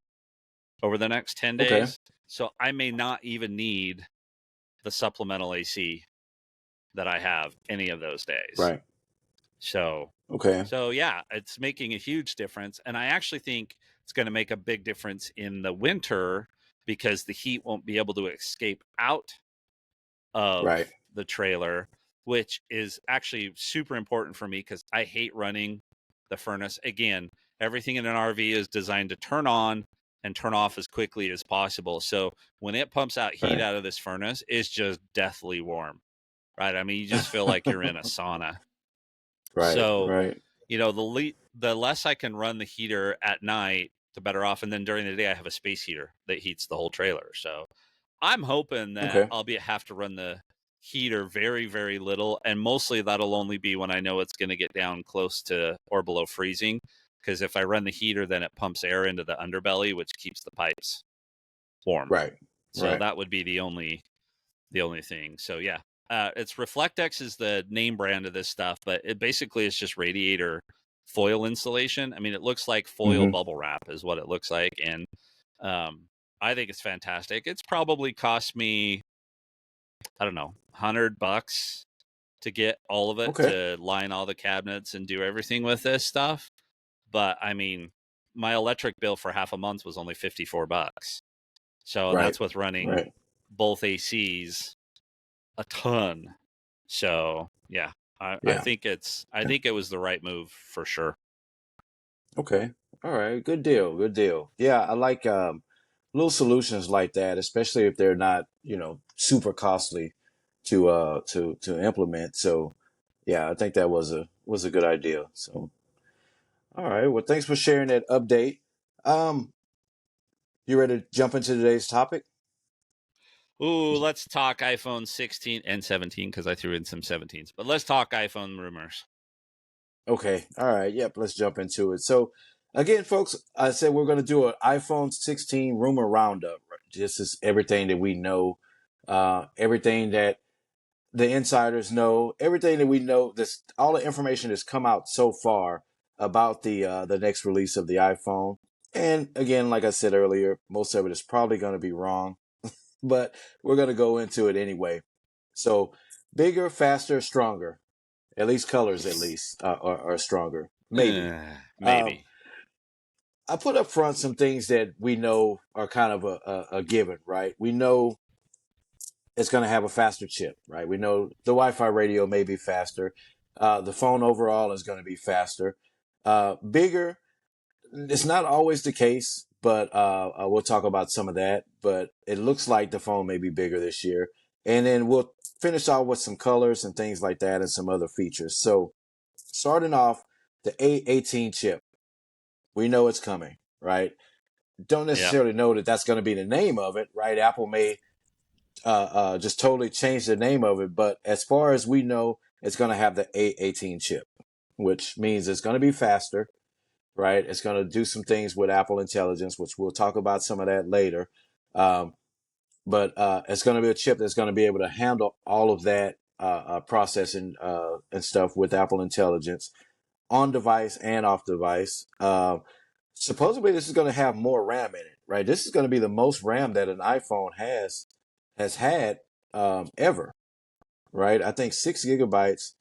over the next 10 Okay. days. So I may not even need the supplemental AC that I have any of those days. Right. So, Okay. yeah, it's making a huge difference. And I actually think it's going to make a big difference in the winter because the heat won't be able to escape out of Right. the trailer, which is actually super important for me because I hate running the furnace. Again, everything in an RV is designed to turn on and turn off as quickly as possible. So when it pumps out heat Right. out of this furnace, it's just deathly warm, right? I mean, you just feel like you're in a sauna. Right. So, Right. the less I can run the heater at night, the better off. And then during the day, I have a space heater that heats the whole trailer. So I'm hoping that Okay. I'll have to run the heater very, very little. And mostly that'll only be when I know it's going to get down close to or below freezing. Because if I run the heater, then it pumps air into the underbelly, which keeps the pipes warm. Right. So Right. that would be the only thing. So yeah, it's Reflectex is the name brand of this stuff, but it basically is just radiator foil insulation. I mean, it looks like foil Hmm. bubble wrap is what it looks like, and um, I think it's fantastic. It's probably cost me, I don't know, $100 to get all of it Okay. to line all the cabinets and do everything with this stuff. But I mean, my electric bill for half a month was only $54. So, and Right. that's with running Right. both ACs a ton. So yeah, I Yeah. think I think it was the right move for sure. Okay. All right. Good deal. Good deal. Yeah, I like little solutions like that, especially if they're not, super costly to implement. So yeah, I think that was a good idea. So all right. Well, thanks for sharing that update. Um, you ready to jump into today's topic? Ooh, let's talk iPhone 16 and 17 because I threw in some 17s. But let's talk iPhone rumors. Okay. All right. Yep. Let's jump into it. So, again, folks, I said we're going to do an iPhone 16 rumor roundup. Right? This is everything that we know, everything that the insiders know, everything that we know. This all the information that's come out so far about the next release of the iPhone. And again, like I said earlier, most of it is probably going to be wrong, but we're going to go into it anyway. So, bigger, faster, stronger. At least colors, at least are stronger. Maybe. Um, Maybe. I put up front some things that we know are kind of a given, right? We know it's going to have a faster chip, right? We know the Wi-Fi radio may be faster. The phone overall is going to be faster. Bigger. It's not always the case, but we'll talk about some of that. But it looks like the phone may be bigger this year. And then we'll finish off with some colors and things like that and some other features. So starting off, the A18 chip. We know it's coming, right? Don't Yep. necessarily know that that's going to be the name of it, right? Apple may just totally change the name of it, but as far as we know, it's going to have the A18 chip, which means it's going to be faster, right? It's going to do some things with Apple Intelligence, which we'll talk about some of that later. Um, but it's going to be a chip that's going to be able to handle all of that processing and stuff with Apple Intelligence on device and off device. Supposedly, this is going to have more RAM in it, right? This is going to be the most RAM that an iPhone has had ever. right? I think 6 gigabytes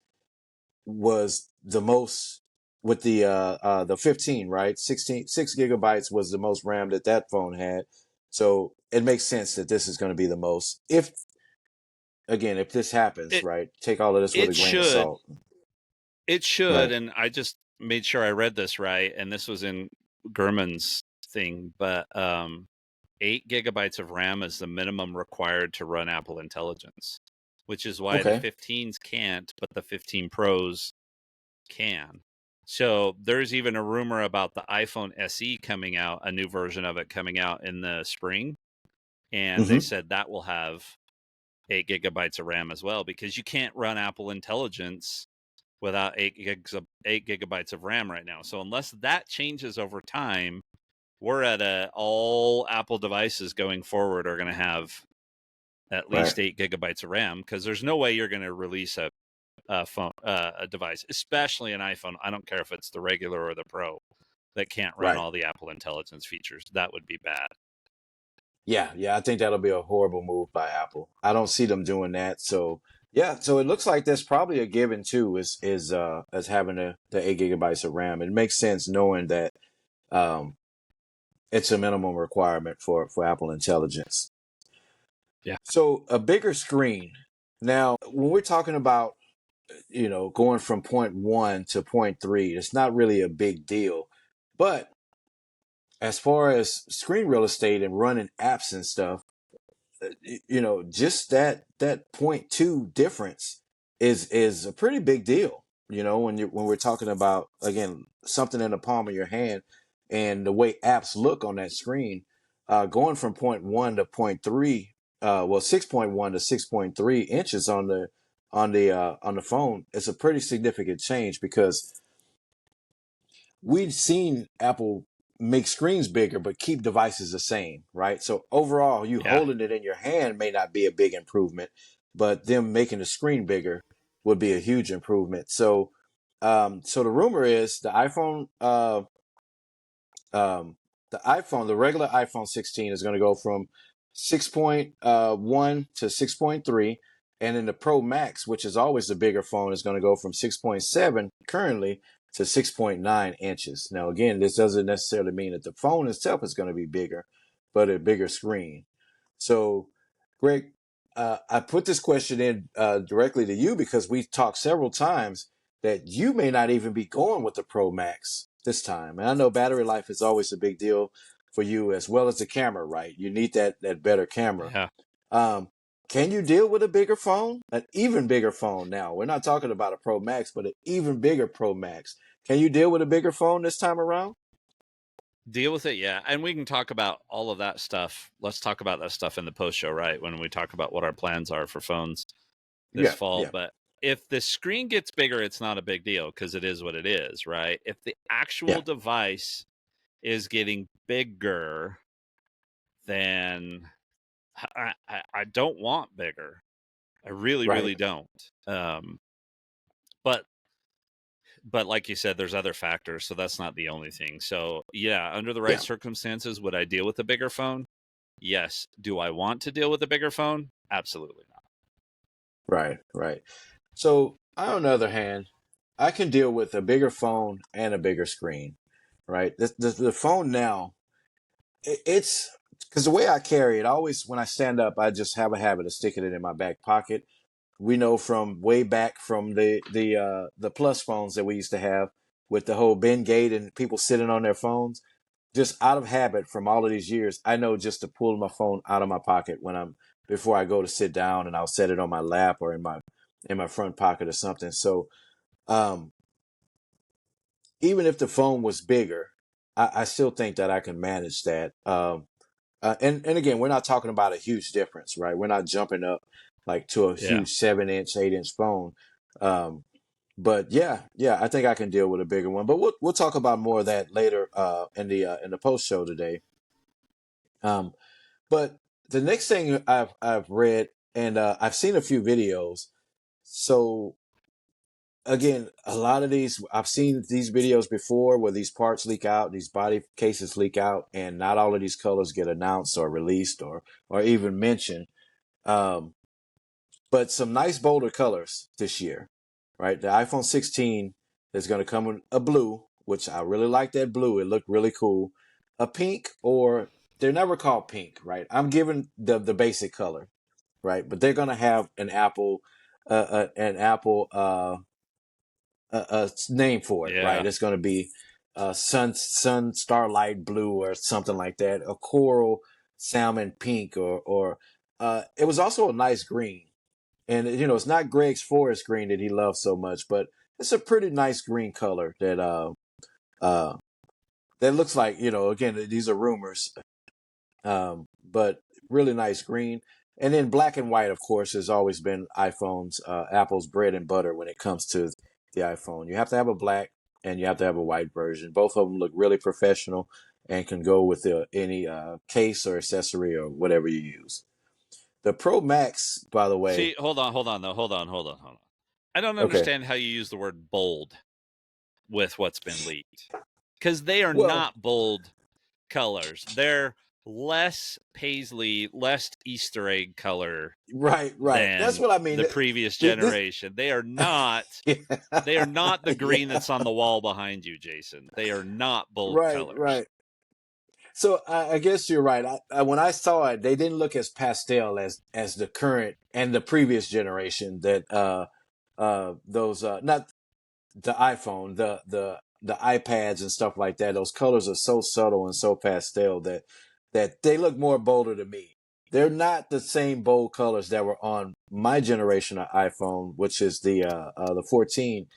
was the most with the 15, right? 6 gigabytes was the most RAM that that phone had. So it makes sense that this is going to be the most. If again, if this happens, It right, take all of this with a it grain of should salt. it should, Right. and I just made sure I read this right, and this was in Gurman's thing, but 8 gigabytes of RAM is the minimum required to run Apple Intelligence, which is why the Okay. 15s can't, but the 15 Pros can. So there's even a rumor about the iPhone SE coming out, a new version of it coming out in the spring. And they Mm-hmm. said that will have 8 gigabytes of RAM as well, because you can't run Apple Intelligence without 8 gigabytes of RAM right now. So unless that changes over time, we're at all Apple devices going forward are going to have at Right. least 8 gigabytes of RAM, because there's no way you're going to release a phone, a device, especially an iPhone. I don't care if it's the regular or the Pro, that can't run Right. all the Apple Intelligence features. That would be bad. Yeah. Yeah. I think that'll be a horrible move by Apple. I don't see them doing that. So yeah. So it looks like there's probably a given too is having the 8 gigabytes of RAM. It makes sense knowing that um it's a minimum requirement for Apple Intelligence. Yeah. So a bigger screen. Now, when we're talking about going from point one to point three, it's not really a big deal. But as far as screen real estate and running apps and stuff, just that point two difference is a pretty big deal. When we're talking about again something in the palm of your hand and the way apps look on that screen, going from point one to point three, 6.1 to 6.3 inches on the phone is a pretty significant change because we've seen Apple make screens bigger but keep devices the same, right? So overall, you Yeah. holding it in your hand may not be a big improvement, but them making the screen bigger would be a huge improvement. So the rumor is um, the regular iPhone 16 is going to go from 6.1 to 6.3. And then the Pro Max, which is always the bigger phone, is going to go from 6.7 currently to 6.9 inches. Now, again, this doesn't necessarily mean that the phone itself is going to be bigger, but a bigger screen. So, Greg, I put this question in directly to you because we've talked several times that you may not even be going with the Pro Max this time. And I know battery life is always a big deal for you as well as the camera, right? You need that better camera. Yeah. Um, can you deal with a bigger phone? An even bigger phone now. We're not talking about a Pro Max, but an even bigger Pro Max. Can you deal with a bigger phone this time around? Deal with it. Yeah. And we can talk about all of that stuff. Let's talk about that stuff in the post show, right? When we talk about what our plans are for phones this Yeah, fall. yeah, But if the screen gets bigger, it's not a big deal because it is what it is, right? If the actual yeah, device is getting bigger, then I don't want bigger. I really, right. really don't. Um, but but like you said, there's other factors, so that's not the only thing. So yeah, under the right Yeah, circumstances, would I deal with a bigger phone? Yes. Do I want to deal with a bigger phone? Absolutely not. right, right. So, on the other hand, I can deal with a bigger phone and a bigger screen, right? The phone now, it's because the way I carry it, I always, when I stand up, I just have a habit of sticking it in my back pocket. We know from way back from the plus phones that we used to have with the whole Ben Gate and people sitting on their phones. Just out of habit from all of these years, I know just to pull my phone out of my pocket when I'm before I go to sit down, and I'll set it on my lap or in my front pocket or something. So um, even if the phone was bigger, I still think that I can manage that. And again, we're not talking about a huge difference, right? We're not jumping up like to a Yeah. huge 7 inch, 8 inch phone. Um, but yeah, I think I can deal with a bigger one. But we'll talk about more of that later in the post show today. Um, but the next thing I've read and I've seen a few videos. So again, a lot of these I've seen these videos before where these parts leak out, these body cases leak out, and not all of these colors get announced or released or even mentioned. Um, but some nice bolder colors this year, right? The iPhone 16 is going to come in a blue, which I really like that blue. It looked really cool. A pink, or they're never called pink, right? I'm giving the basic color, right? But they're going to have an apple name for it, right? Yeah. It's going to be sun starlight blue or something like that, a coral salmon pink, or it was also a nice green. And it's not Greg's forest green that he loves so much, but it's a pretty nice green color uh that looks like, again, these are rumors, but really nice green. And then black and white, of course, has always been iPhone's Apple's bread and butter when it comes to the iPhone. You have to have a black and you have to have a white version. Both of them look really professional and can go with any case or accessory or whatever you use. The Pro Max, by the way. See, hold on, though. Hold on. I don't Okay. understand how you use the word bold with what's been leaked, because they are Well, not bold colors. They're less paisley, less Easter egg color right. That's than what I mean. the previous This, generation. They are not. yeah, They are not the green yeah, that's on the wall behind you, Jason. They are not bold right, colors. right. So I guess you're right. When I saw it, they didn't look as pastel as the current and the previous generation. That those not the iPhone, the iPads and stuff like that. Those colors are so subtle and so pastel that they look more bolder to me. They're not the same bold colors that were on my generation of iPhone, which is the 14,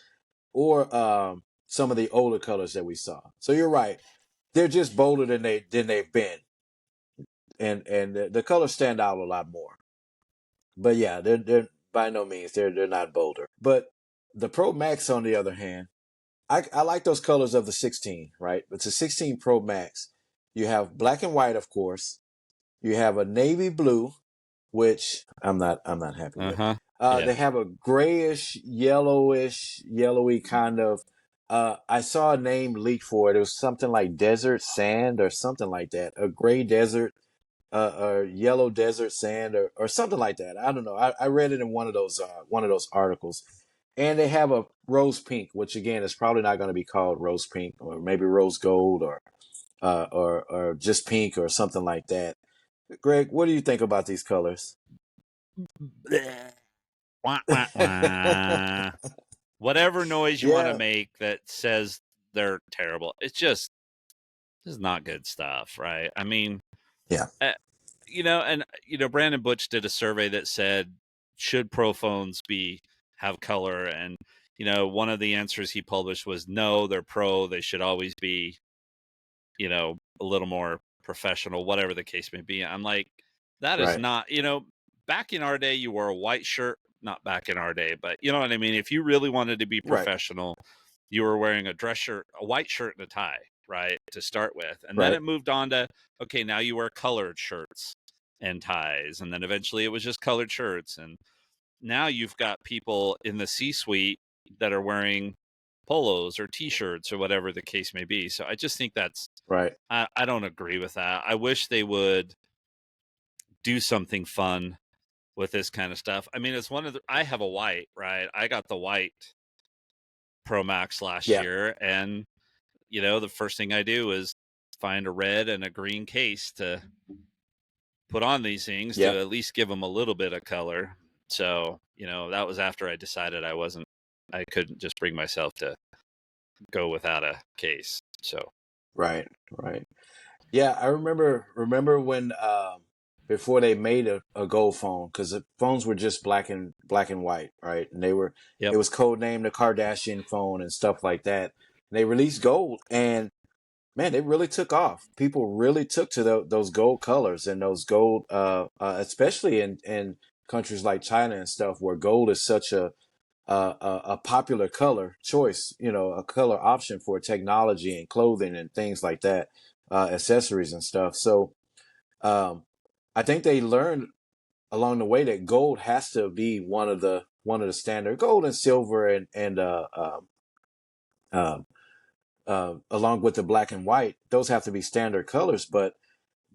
or some of the older colors that we saw. So you're right. They're just bolder than they've been, and the colors stand out a lot more. But yeah, they're by no means they're not bolder. But the Pro Max, on the other hand, I like those colors of the 16, right? It's a 16 Pro Max. You have black and white, of course. You have a navy blue, which I'm not happy with. Uh-huh. Yeah. They have a grayish, yellowy kind of. I saw a name leaked for it. It was something like desert sand or something like that. A gray desert, or yellow desert sand, or something like that. I don't know. I read it in one of those articles, and they have a rose pink, which again is probably not going to be called rose pink, or maybe rose gold, or just pink or something like that. Greg, what do you think about these colors? Wah, wah, wah. Whatever noise you want to Yeah, make that says they're terrible. This is not good stuff, right? I mean, yeah, uh, and Brandon Butch did a survey that said, should pro phones have color? And one of the answers he published was no, they're pro. They should always be, a little more professional, whatever the case may be. I'm like, that is right, not, back in our day, you wore a white shirt. Not back in our day, but you know what I mean? If you really wanted to be right, professional, you were wearing a dress shirt, a white shirt and a tie, right? To start with. And then right, it moved on to, okay, now you wear colored shirts and ties. And then eventually it was just colored shirts. And now you've got people in the C-suite that are wearing polos or t-shirts or whatever the case may be. So I just think right. I don't agree with that. I wish they would do something fun with this kind of stuff. I mean, I have a white, right? I got the white Pro Max last Yeah, year, and the first thing I do is find a red and a green case to put on these things to yep, at least give them a little bit of color. So, that was after I decided I couldn't just bring myself to go without a case. So, right. Yeah, I remember when before they made a gold phone, because the phones were just black and white, right? And it yep. was codenamed the Kardashian phone and stuff like that. And they released gold, and man, it really took off. People really took to those gold colors and those gold, especially in countries like China and stuff, where gold is such a popular color choice, a color option for technology and clothing and things like that, accessories and stuff. So um, I think they learned along the way that gold has to be one of the standard, gold and silver, and along with the black and white, those have to be standard colors. But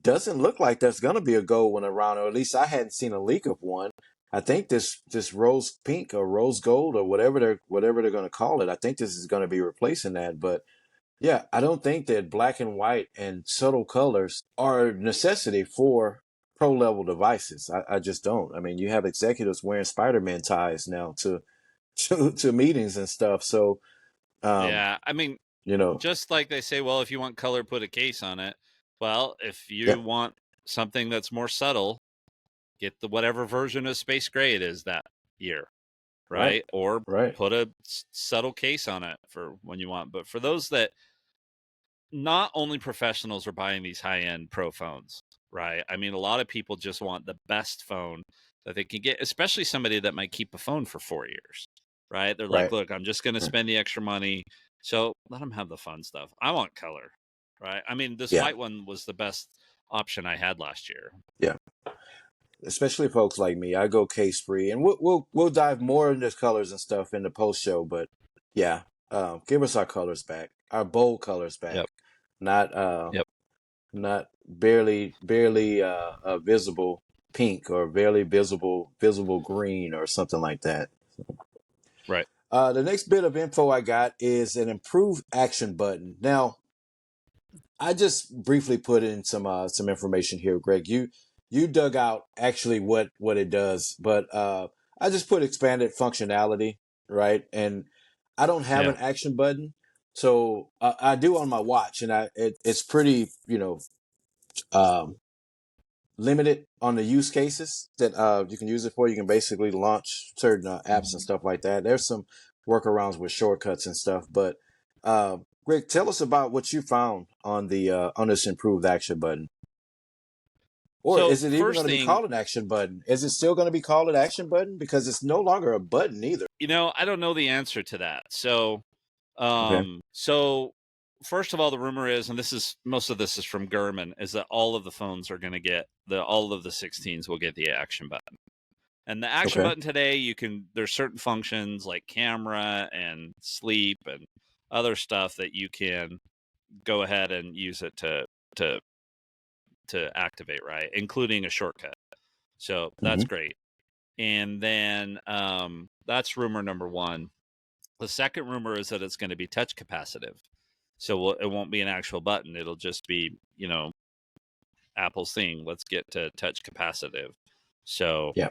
doesn't look like there's going to be a gold one around, or at least I hadn't seen a leak of one. I think this rose pink or rose gold or whatever they're going to call it. I think this is going to be replacing that. But yeah, I don't think that black and white and subtle colors are a necessity for pro level devices. I just don't. I mean, you have executives wearing Spider-Man ties now to to meetings and stuff. So um, Yeah, I mean, you know, just like they say, well, if you want color, put a case on it. Well, if yeah, you want something that's more subtle, get the whatever version of space gray it is that year, right, right? Or right, put a subtle case on it for when you want. But for those that not only professionals are buying these high-end pro phones, right? I mean, a lot of people just want the best phone that they can get, especially somebody that might keep a phone for 4 years, right? They're like, right, look, I'm just going to right. spend the extra money. So let them have the fun stuff. I want color, right? I mean, this Yeah, white one was the best option I had last year. yeah. Especially folks like me, I go case free, and we'll dive more into colors and stuff in the post show. But yeah, give us our colors back, our bold colors back, Yep. not Yep. not barely visible pink or barely visible green or something like that. Right. The next bit of info I got is an improved action button. Now, I just briefly put in some information here, Greg. You dug out actually what it does, but I just put expanded functionality, right? And I don't have Yeah. an action button, so I do on my watch, and it's pretty um, limited on the use cases that you can use it for. You can basically launch certain apps and stuff like that. There's some workarounds with shortcuts and stuff, but Greg, tell us about what you found on the on this improved action button. Or So is it even first going to be thing, called an action button? Is it still going to be called an action button because it's no longer a button either? I don't know the answer to that. So Okay. So first of all, the rumor is, and this is most of this is from Gurman, is that all of the phones are going to get all of the 16s will get the action button. And the action Okay. button today, there's certain functions like camera and sleep and other stuff that you can go ahead and use it to to activate, right? Including a shortcut. So that's Mm-hmm. great. And then that's rumor number one. The second rumor is that it's going to be touch capacitive. So it won't be an actual button. It'll just be, Apple's thing. Let's get to touch capacitive. So, Yeah.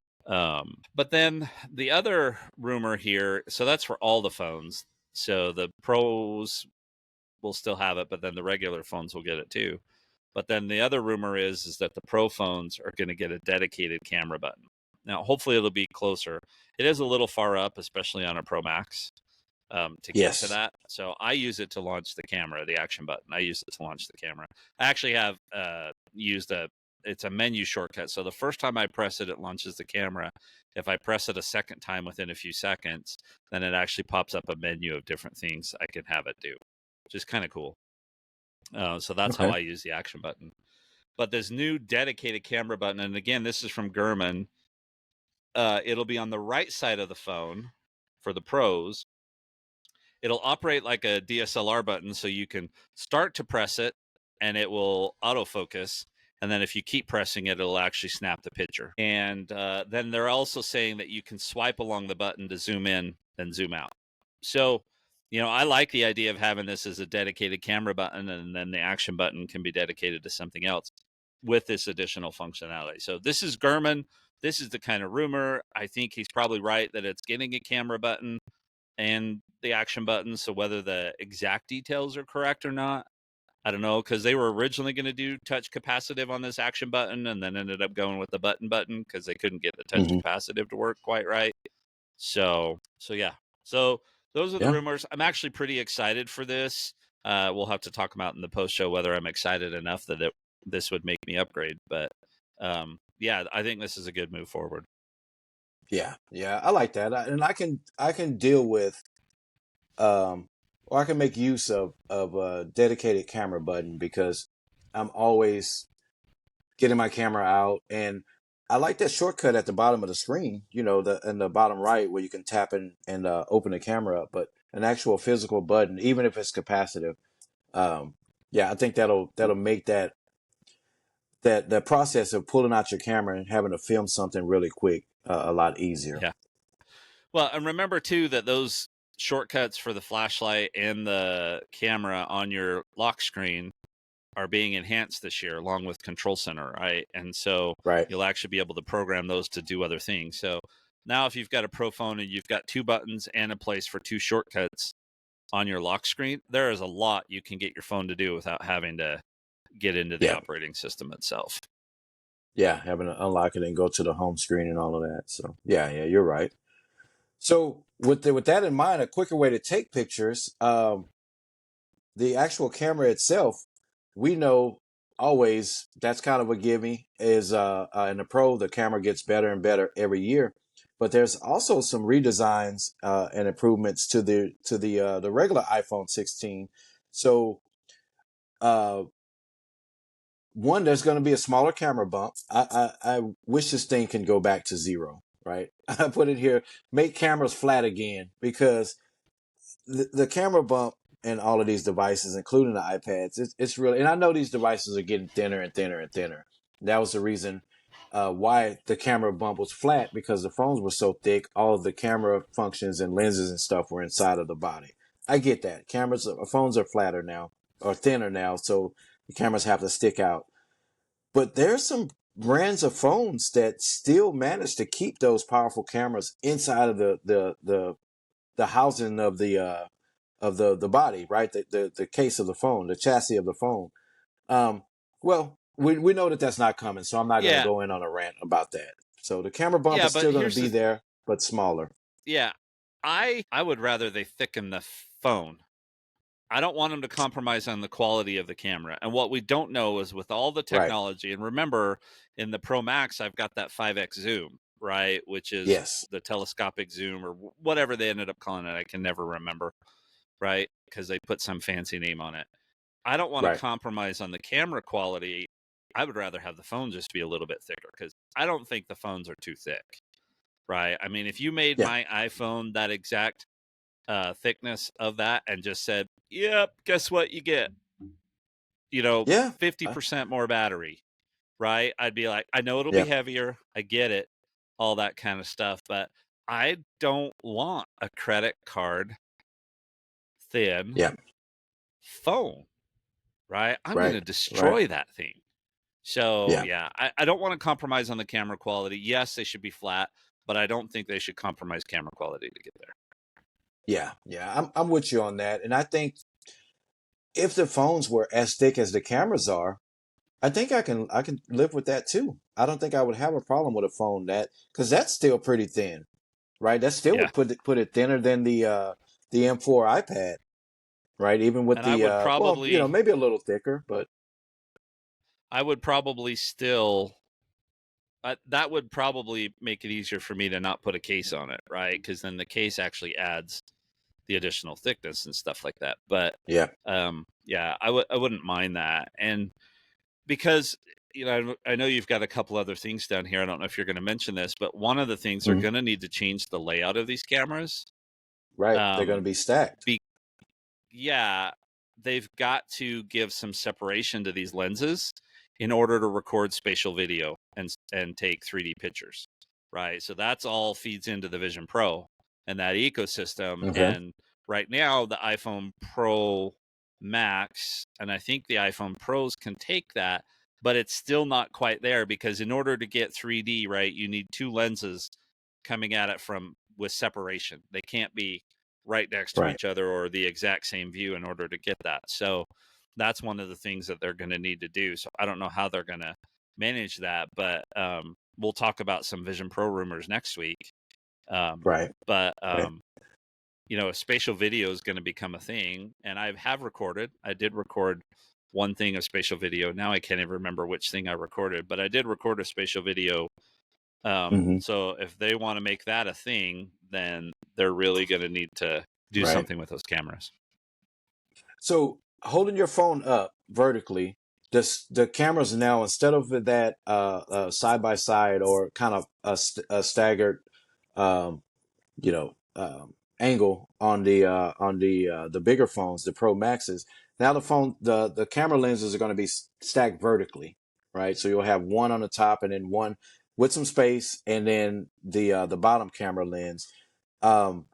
but then the other rumor here, so that's for all the phones. So the pros will still have it, but then the regular phones will get it too. But then the other rumor is that the pro phones are going to get a dedicated camera button. Now, hopefully it'll be closer. It is a little far up, especially on a Pro Max to get to Yes. that. So I use it to launch the camera, the action button. I use it to launch the camera. I actually have used it's a menu shortcut. So the first time I press it, it launches the camera. If I press it a second time within a few seconds, then it actually pops up a menu of different things I can have it do, which is kind of cool. So that's how Okay. I use the action button. But this new dedicated camera button, and again, this is from Gurman. It'll be on the right side of the phone for the pros. It'll operate like a DSLR button, so you can start to press it and it will autofocus. And then if you keep pressing it, it'll actually snap the picture. And then they're also saying that you can swipe along the button to zoom in and zoom out. So, I like the idea of having this as a dedicated camera button, and then the action button can be dedicated to something else with this additional functionality. So this is Gurman. This is the kind of rumor. I think he's probably right that it's getting a camera button and the action button. So whether the exact details are correct or not, I don't know, because they were originally going to do touch capacitive on this action button and then ended up going with the button because they couldn't get the touch Mm-hmm. capacitive to work quite right. So yeah. So those are the Yeah. rumors. I'm actually pretty excited for this. We'll have to talk about in the post show whether I'm excited enough that this would make me upgrade. But yeah, I think this is a good move forward. Yeah. Yeah. I like that, and I can deal with or I can make use of a dedicated camera button because I'm always getting my camera out, and I like that shortcut at the bottom of the screen. The in the bottom right where you can tap and open the camera up. But an actual physical button, even if it's capacitive, yeah, I think that'll make that the process of pulling out your camera and having to film something really quick a lot easier. Yeah. Well, and remember too that those shortcuts for the flashlight and the camera on your lock screen are being enhanced this year along with Control Center, right? And so Right. you'll actually be able to program those to do other things. So now if you've got a Pro phone and you've got 2 buttons and a place for 2 shortcuts on your lock screen, there is a lot you can get your phone to do without having to get into the Yeah. operating system itself. Yeah. Having to unlock it and go to the home screen and all of that. So yeah, you're right. So with that in mind, a quicker way to take pictures, the actual camera itself, we know always that's kind of a gimme is in the Pro, the camera gets better and better every year. But there's also some redesigns and improvements to the regular iPhone 16. So uh, one, there's going to be a smaller camera bump. I wish this thing can go back to zero. Right, I put it here. Make cameras flat again, because the camera bump in all of these devices, including the iPads, it's really, and I know these devices are getting thinner and thinner and thinner. That was the reason why the camera bump was flat, because the phones were so thick. All of the camera functions and lenses and stuff were inside of the body. I get that. Phones are flatter now, or thinner now, so the cameras have to stick out. But there's some brands of phones that still manage to keep those powerful cameras inside of the housing of the body, right? The case of the phone, the chassis of the phone. Um, well, we know that that's not coming, so I'm not going to Yeah. go in on a rant about that. So the camera bump Yeah, is but still going to here's be the there, but smaller. yeah, I would rather they thicken the phone. I don't want them to compromise on the quality of the camera. And what we don't know is with all the Right. technology, and remember in the Pro Max, I've got that 5x zoom, right? Which is Yes. the telescopic zoom or whatever they ended up calling it. I can never remember, right? Because they put some fancy name on it. I don't want to Right. compromise on the camera quality. I would rather have the phone just be a little bit thicker, because I don't think the phones are too thick, right? I mean, if you made Yeah. my iPhone that exact thickness of that and just said, yep, guess what you get? Yeah. 50% more battery, right? I'd be like, I know it'll be Yeah. heavier. I get it, all that kind of stuff. But I don't want a credit card thin Yeah. phone, right? I'm going Right. to Right. destroy that thing. So, Yeah. yeah, I don't want to compromise on the camera quality. Yes, they should be flat, but I don't think they should compromise camera quality to get there. Yeah. Yeah. I'm with you on that, and I think if the phones were as thick as the cameras are, I think I can live with that too. I don't think I would have a problem with a phone that, because that's still pretty thin, right? That still Yeah. would put it thinner than the M4 iPad, right? Even with And I would well, probably maybe a little thicker, but still that would probably make it easier for me to not put a case on it, right? Because then the case actually adds the additional thickness and stuff like that. But yeah. yeah, I wouldn't mind that. And because I know you've got a couple other things down here. I don't know if you're going to mention this, but one of the things they're Mhm. going to need to change the layout of these cameras. Right. They're going to Um, be stacked. be, yeah, they've got to give some separation to these lenses in order to record spatial video and take 3D pictures, right? So that's all feeds into the Vision Pro and that ecosystem. Okay. And right now, the iPhone Pro Max and I think the iPhone Pros can take that, but it's still not quite there, because in order to get 3D, right, you need 2 lenses coming at it from with separation. They can't be right next to Right. each other or the exact same view in order to get that. So that's one of the things that they're going to need to do. So I don't know how they're going to manage that, but we'll talk about some Vision Pro rumors next week. Right. But Right. spatial video is going to become a thing, and I did record one thing of spatial video. Now I can't even remember which thing I recorded, but I did record a spatial video. Hmm. So if they want to make that a thing, then they're really going to need to do Right. something with those cameras. So holding your phone up vertically, the cameras now, instead of that side by side or kind of a staggered um, angle on the bigger phones, the Pro Maxes. Now the camera lenses are going to be stacked vertically, right? So you'll have one on the top and then one with some space, and then the bottom camera lens. Um,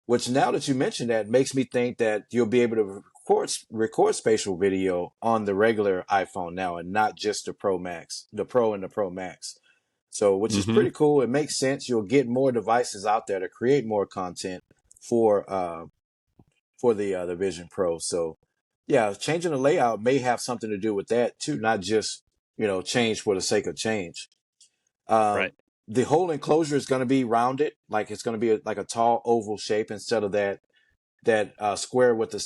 which now that you mentioned that makes me think that you'll be able to record spatial video on the regular iPhone now, and not just the Pro Max, the Pro and the Pro Max. So, which is Mm-hmm. pretty cool. It makes sense. You'll get more devices out there to create more content for the Vision Pro. So, yeah, changing the layout may have something to do with that too, not just change for the sake of change. Right. Um, the whole enclosure is going to be rounded, like it's going to be like a tall oval shape instead of that square with the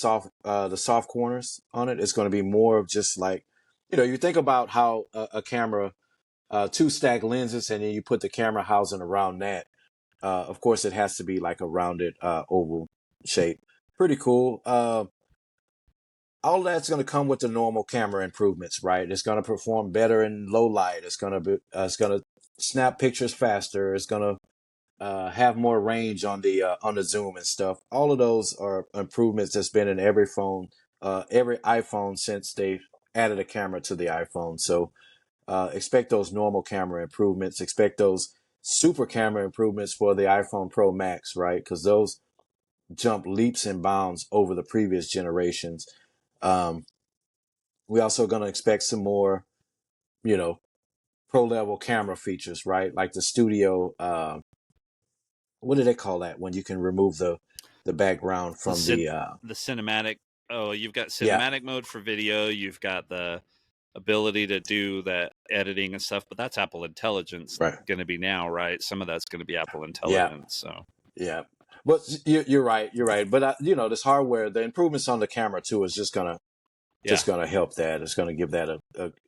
soft corners on it. It's going to be more of just like, you think about how a camera, two stacked lenses, and then you put the camera housing around that. Of course, it has to be like a rounded oval shape. Pretty cool. All that's going to come with the normal camera improvements, right? It's going to perform better in low light. It's going to snap pictures faster. It's going to have more range on the zoom and stuff. All of those are improvements that's been in every phone, every iPhone since they added a camera to the iPhone. So expect those normal camera improvements. Expect those super camera improvements for the iPhone Pro Max, right? Because those jump leaps and bounds over the previous generations. Um, we also going to expect some more, you know, pro level camera features, right? Like the studio. What do they call that when you can remove the background The from cin- the? the cinematic. Oh, you've got Yeah, cinematic mode for video. You've got the ability to do that editing and stuff, but that's Apple Intelligence right. going to be now, right? Some of that's going to be Apple Yeah, Intelligence. So yeah. But you're right. You're right. But this hardware, the improvements on the camera too, is yeah, just gonna help that. It's gonna give that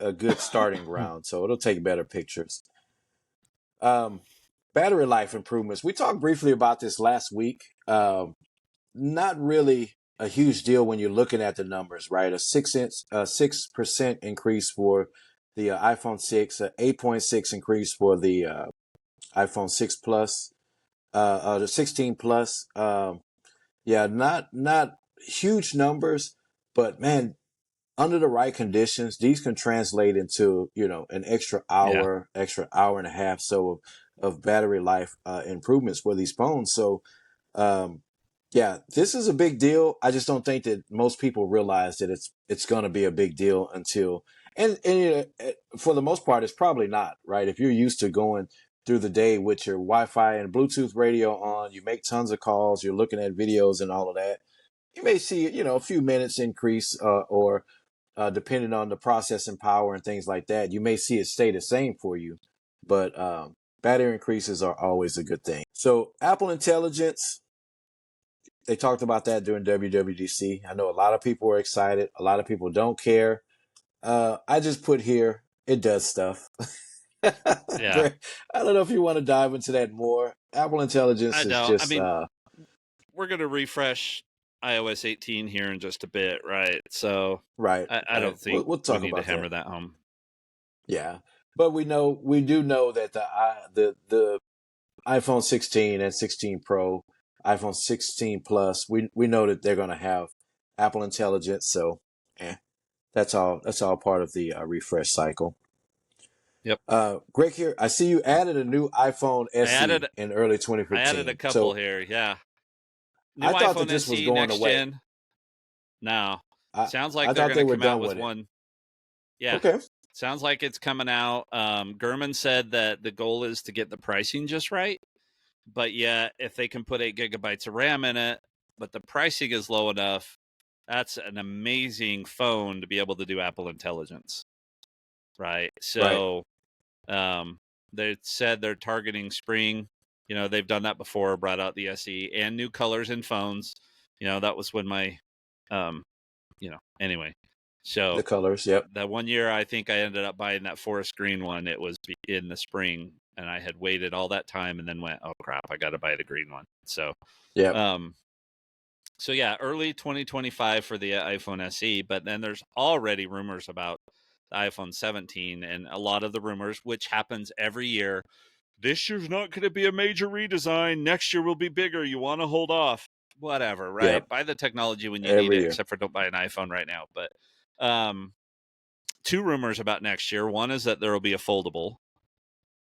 a good starting ground. So it'll take better pictures. Um, battery life improvements. We talked briefly about this last week. Not really a huge deal when you're looking at the numbers, right? A 6% increase for the iPhone 6, a 8.6 increase for the iPhone 6 Plus, the 16 Plus. Yeah, not huge numbers, but man, under the right conditions, these can translate into an yeah, extra hour and a half so of battery life improvements for these phones. So um, yeah, this is a big deal. I just don't think that most people realize that it's going to be a big deal until for the most part, it's probably not, right? If you're used to going through the day with your Wi-Fi and Bluetooth radio on, you make tons of calls, you're looking at videos and all of that. You may see, a few minutes increase, or depending on the processing power and things like that, you may see it stay the same for you. But battery increases are always a good thing. So Apple Intelligence, they talked about that during WWDC. I know a lot of people were excited. A lot of people don't care. I just put here, it does stuff. yeah. Greg, I don't know if you want to dive into that more. Apple Intelligence I is don't. I just mean, we're going to refresh iOS 18 here in just a bit, right? So right, I right. don't We'll, think we'll we talk need to about that. hammer that home. Yeah, but we do know that the iPhone 16 and 16 Pro, iPhone 16 Plus, we know that they're going to have Apple Intelligence. So, that's all. That's all part of the refresh cycle. Yep. Greg, here I see you added a new iPhone I SE added in early I added a 2015. couple So here. Yeah. New I thought that iPhone this was SE going next away. gen. Now, I sounds I like they're thought going they to were come out done with with it. one. Yeah. Okay, Sounds like it's coming out. Gurman said that the goal is to get the pricing just right. But yeah, if they can put 8 gigabytes of RAM in it, but the pricing is low enough, that's an amazing phone to be able to do Apple Intelligence, right? right. So they said they're targeting spring. They've done that before, brought out the SE and new colors in phones. That was when my, um, anyway. The So colors. Yep, that one year, I think I ended up buying that forest green one. It was in the spring, and I had waited all that time, and then went, "Oh crap, I got to buy the green one." So, yep, um, so yeah, early 2025 for the iPhone SE. But then there's already rumors about the iPhone 17, and a lot of the rumors, which happens every year. This year's not going to be a major redesign. Next year will be bigger. You want to hold off. Whatever, right? yep. Buy the technology when you need Every it, year. except for don't buy an iPhone right now. But um, two rumors about next year. One is that there will be a foldable,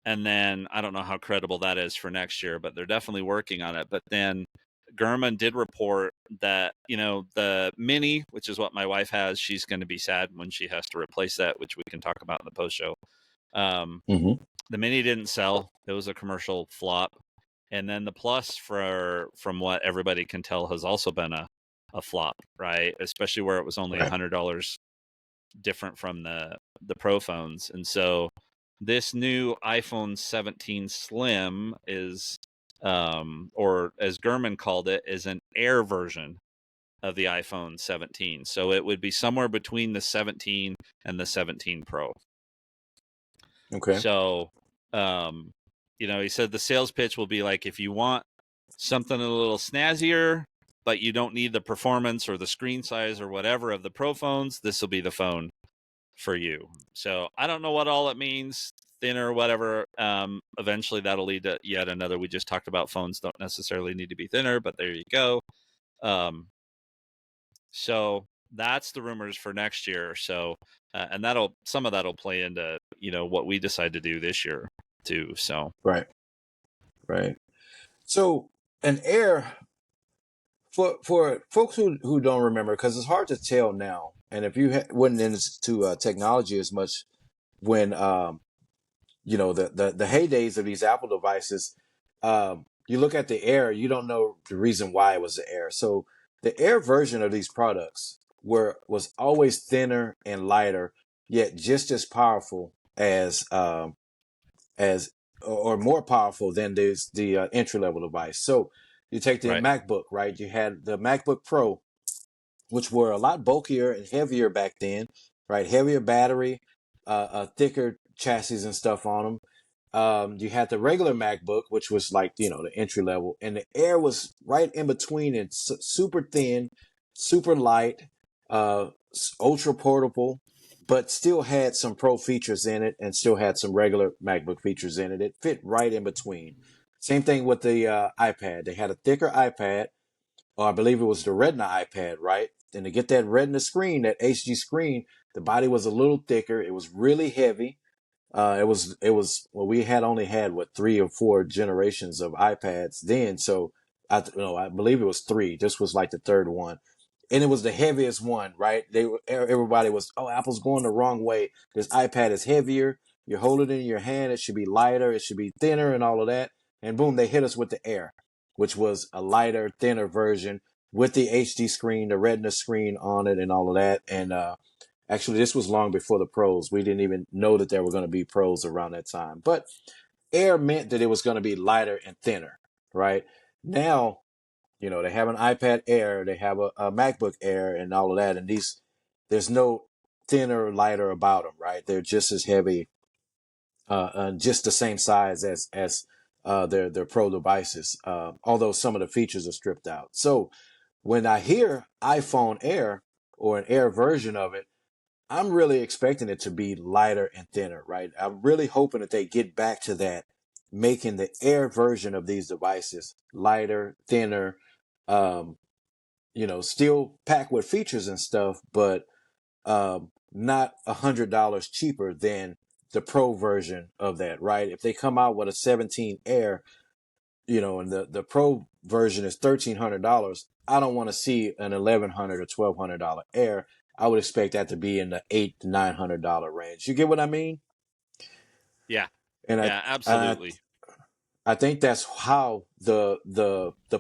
and then I don't know how credible that is for next year, but they're definitely working on it. But then Gurman did report that, the Mini, which is what my wife has, she's going to be sad when she has to replace that, which we can talk about in the post show. Mm-hmm. The Mini didn't sell. It was a commercial flop. And then the Plus, from what everybody can tell, has also been a flop, right? Especially where it was only Right. $100 different from the Pro phones. And so this new iPhone 17 Slim is, or as Gurman called it, is an Air version of the iPhone 17. So it would be somewhere between the 17 and the 17 Pro. Okay. So, he said the sales pitch will be like, if you want something a little snazzier, but you don't need the performance or the screen size or whatever of the Pro phones, this will be the phone for you. So I don't know what all it means, thinner, whatever. Eventually that'll lead to yet another. We just talked about phones don't necessarily need to be thinner, but there you go. So that's the rumors for next year. So, and some of that'll play into, what we decide to do this year too. So, Right. Right. So an Air, for folks who don't remember, because it's hard to tell now, and if you wasn't into technology as much when the heydays of these Apple devices, you look at the Air, you don't know the reason why it was the Air. So the Air version of these products was always thinner and lighter, yet just as powerful as or more powerful than the entry level device. So you take the right. MacBook, right? You had the MacBook Pro, which were a lot bulkier and heavier back then, right? Heavier battery, a thicker chassis and stuff on them. You had the regular MacBook, which was like, the entry level, and the Air was right in between and super thin, super light, ultra portable, but still had some pro features in it and still had some regular MacBook features in it. It fit right in between. Same thing with the iPad. They had a thicker iPad, or I believe it was the Retina iPad, right? And to get that Retina screen, that HD screen, the body was a little thicker. It was really heavy. Well, we had only had what 3 or 4 generations of iPads then. So I believe it was 3. This was like the third one. And it was the heaviest one, right? Everybody was, oh, Apple's going the wrong way. This iPad is heavier. You hold it in your hand. It should be lighter. It should be thinner and all of that. And boom, they hit us with the Air, which was a lighter, thinner version with the HD screen, the Retina screen on it and all of that. And, actually, this was long before the pros. We didn't even know that there were going to be pros around that time. But Air meant that it was going to be lighter and thinner, right? Now, they have an iPad Air, they have a MacBook Air, and all of that. And there's no thinner, lighter about them, right? They're just as heavy, just the same size as their pro devices. Although some of the features are stripped out. So when I hear iPhone Air or an Air version of it, I'm really expecting it to be lighter and thinner, right? I'm really hoping that they get back to that, making the Air version of these devices lighter, thinner, um, still packed with features and stuff, but not $100 cheaper than the Pro version of that, right? If they come out with a 17 Air, and the Pro version is $1,300, I don't want to see an $1,100 or $1,200 Air. I would expect that to be in the $800 to $900 range. You get what I mean? Yeah. And Yeah, I absolutely. I think that's how the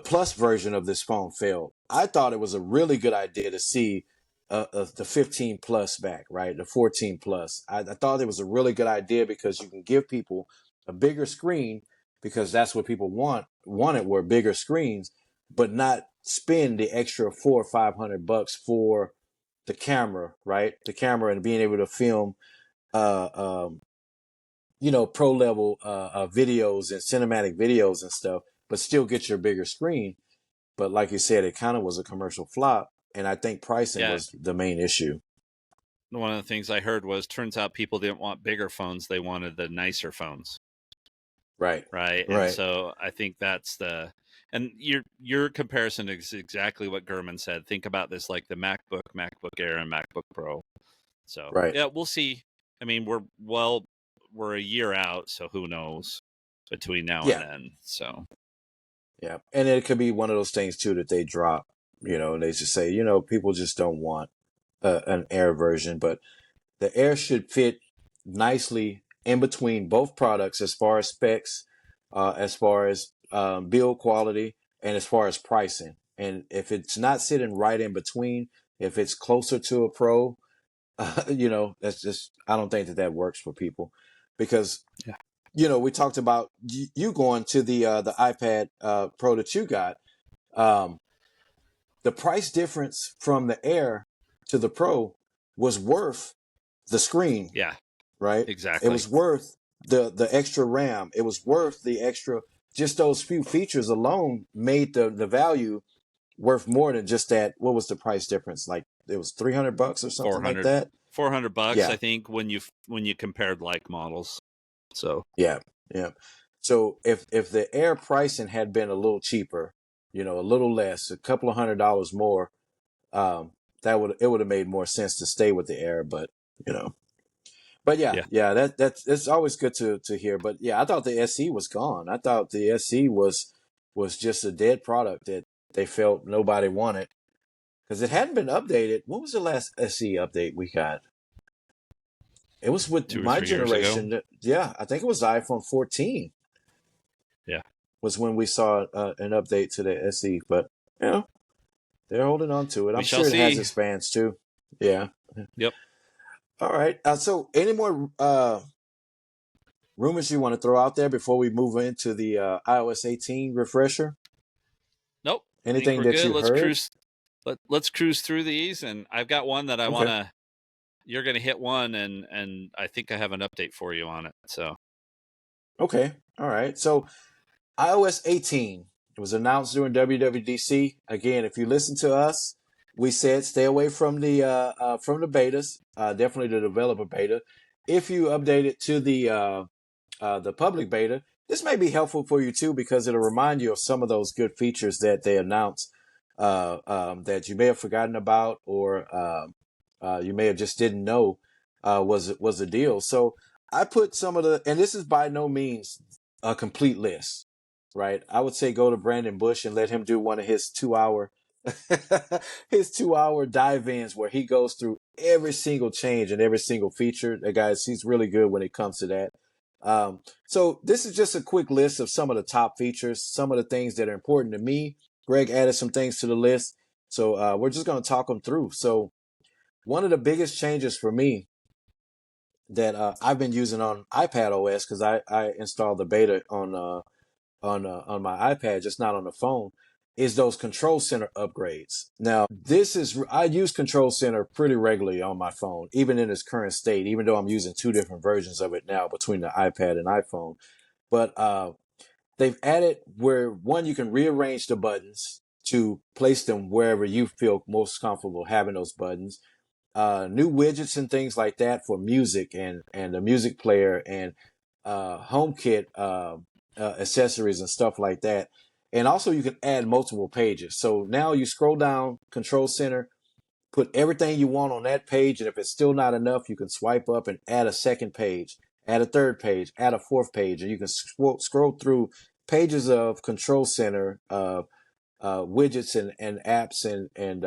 plus version of this phone failed. I thought it was a really good idea to see the 15 plus back, right? The 14 plus. I thought it was a really good idea because you can give people a bigger screen because that's what people wanted were bigger screens, but not spend the extra $400 or $500 for the camera, right? The camera and being able to film uh, um, pro level videos and cinematic videos and stuff, but still get your bigger screen. But like you said, it kind of was a commercial flop, and I think pricing Yeah. was the main issue. One of the things I heard was turns out people didn't want bigger phones, they wanted the nicer phones. Right, Right. And right, so I think and your comparison is exactly what Gurman said. Think about this like the MacBook Air, and MacBook Pro. So Right. yeah, we'll see. I mean, we're a year out, so who knows between now and Yeah. then. So Yeah. And it could be one of those things too that they drop. They just say, people just don't want an Air version, but the Air should fit nicely in between both products as far as specs, as far as build quality, and as far as pricing. And if it's not sitting right in between, if it's closer to a Pro, that's just, I don't think that works for people because, yeah, we talked about you going to the iPad Pro that you got. Um, the price difference from the Air to the Pro was worth the screen, yeah, right? It exactly. was worth the extra RAM. It was worth the extra. Just those few features alone made the value worth more than just that. What was the price difference? Like it was $300 or something like 400 that. $400, I Yeah, think, when you compared like models. So yeah, yeah. So if the Air pricing had been a little cheaper, a little less, a couple of $100 more, um, it would have made more sense to stay with the Air. But you know, But yeah, yeah, yeah, that's it's always good to hear. But yeah, I thought the SE was gone. I thought the SE was just a dead product that they felt nobody wanted because it hadn't been updated. When was the last SE update we got? It was with 2 or my 3 years ago. generation. Yeah, I think it was the iPhone 14 Yeah, was when we saw an update to the SE. But you know, they're holding on to it. we I'm shall sure it has see. its fans too. Yeah. Yep. All right. So, any more rumors you want to throw out there before we move into the iOS 18 refresher? Nope. I think Anything we're that good. you Let's heard? cruise. Let's cruise through these, and I've got one that I want Okay. to. You're going to hit one, and I think I have an update for you on it. So Okay. All right. So iOS 18, it was announced during WWDC. Again, if you listen to us, we said stay away from the betas, definitely the developer beta. If you update it to the public beta, this may be helpful for you too because it'll remind you of some of those good features that they announced that you may have forgotten about or you may have just didn't know was a deal. So I put some of and this is by no means a complete list, right? I would say go to Brandon Bush and let him do one of his 2 hour his 2 hour dive-ins where he goes through every single change and every single feature. That guys, he's really good when it comes to that. So this is just a quick list of some of the top features, some of the things that are important to me. Greg added some things to the list, so we're just going to talk them through. So one of the biggest changes for me that I've been using on iPad OS because I installed the beta on my iPad, just not on the phone, is those Control Center upgrades. Now, I use Control Center pretty regularly on my phone, even in its current state, even though I'm using two different versions of it now between the iPad and iPhone. But they've added where one, you can rearrange the buttons to place them wherever you feel most comfortable having those buttons. New widgets and things like that for music and the music player and HomeKit accessories and stuff like that. And also you can add multiple pages. So now you scroll down Control Center, put everything you want on that page, and if it's still not enough, you can swipe up and add a second page, add a third page, add a fourth page, and you can scroll through pages of Control Center widgets and apps and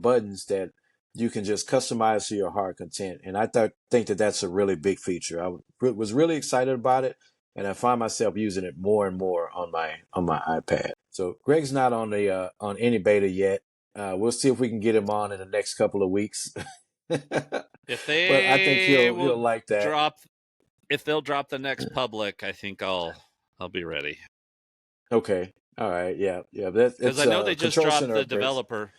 buttons that you can just customize to your heart content. And I think that that's a really big feature. Was really excited about it, and I find myself using it more and more on my iPad. So Greg's not on any beta yet. We'll see if we can get him on in the next couple of weeks. if But I think they he'll will like that. drop, if they'll drop the next public, I think I'll be ready. Okay. All right. Yeah. Yeah. That Because I it's know they just Control dropped Center the upgrades. developer.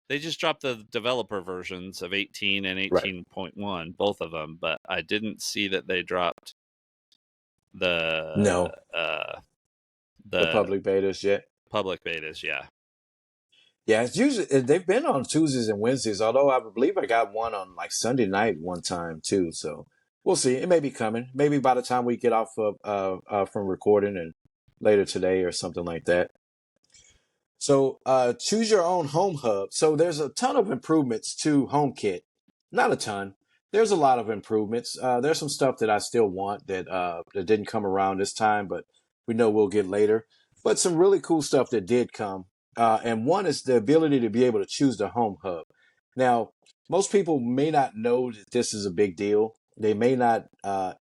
They just dropped the developer versions of 18 and Right. 18.1, both of them, but I didn't see that they dropped the No, uh the the public betas yet. public betas. Yeah. Yeah, it's usually they've been on Tuesdays and Wednesdays. Although I believe I got one on like Sunday night one time too. So we'll see. It may be coming. Maybe by the time we get off of from recording and later today or something like that. So choose your own home hub. So there's a ton of improvements to HomeKit. Not a ton. there's a lot of improvements. There's some stuff that I still want that didn't come around this time, but we know we'll get later. But some really cool stuff that did come, and one is the ability to be able to choose the home hub. Now, most people may not know that this is a big deal. They may not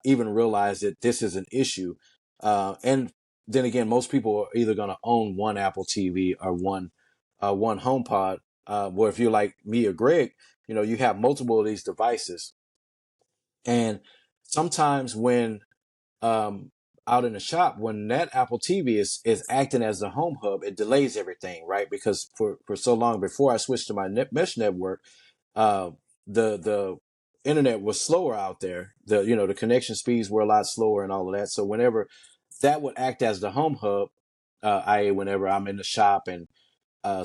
even realize that this is an issue. And then again, most people are either going to own one Apple TV or one HomePod. Where if you're like me or Greg, you have multiple of these devices. And sometimes when out in the shop, when that Apple TV is acting as the home hub, it delays everything, right? Because for so long before I switched to my mesh network, uh, the internet was slower out there. The connection speeds were a lot slower and all of that. So whenever that would act as the home hub, i.e., whenever I'm in the shop and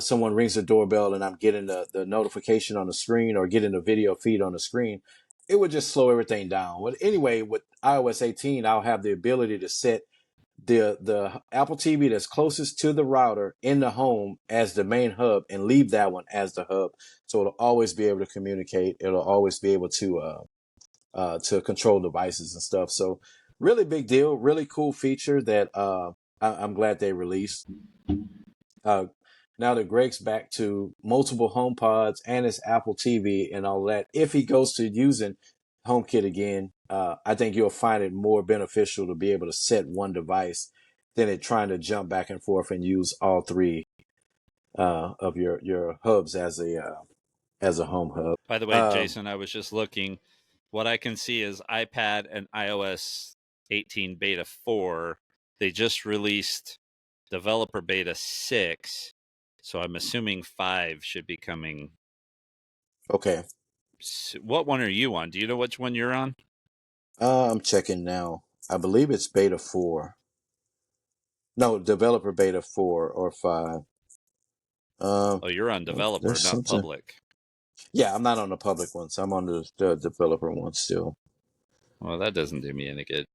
someone rings the doorbell and I'm getting the notification on the screen or getting the video feed on the screen, it would just slow everything down. But anyway, with iOS 18, I'll have the ability to set the Apple TV that's closest to the router in the home as the main hub and leave that one as the hub. So it'll always be able to communicate. It'll always be able to control devices and stuff. So really big deal, really cool feature that I'm glad they released. Uh, Now that Greg's back to multiple HomePods and his Apple TV and all that, if he goes to using HomeKit again, I think you'll find it more beneficial to be able to set one device than it trying to jump back and forth and use all three of your hubs as a home hub. By the way, Jason, I was just looking. What I can see is iPad and iOS 18 Beta 4. They just released Developer Beta 6. So I'm assuming 5 should be coming. Okay. What one are you on? Do you know which one you're on? I'm checking now. I believe it's Beta 4. No, Developer Beta 4 or 5. Oh, you're on developer, There's not something. public. Yeah, I'm not on the public ones. I'm on the developer one still. Well, that doesn't do me any good.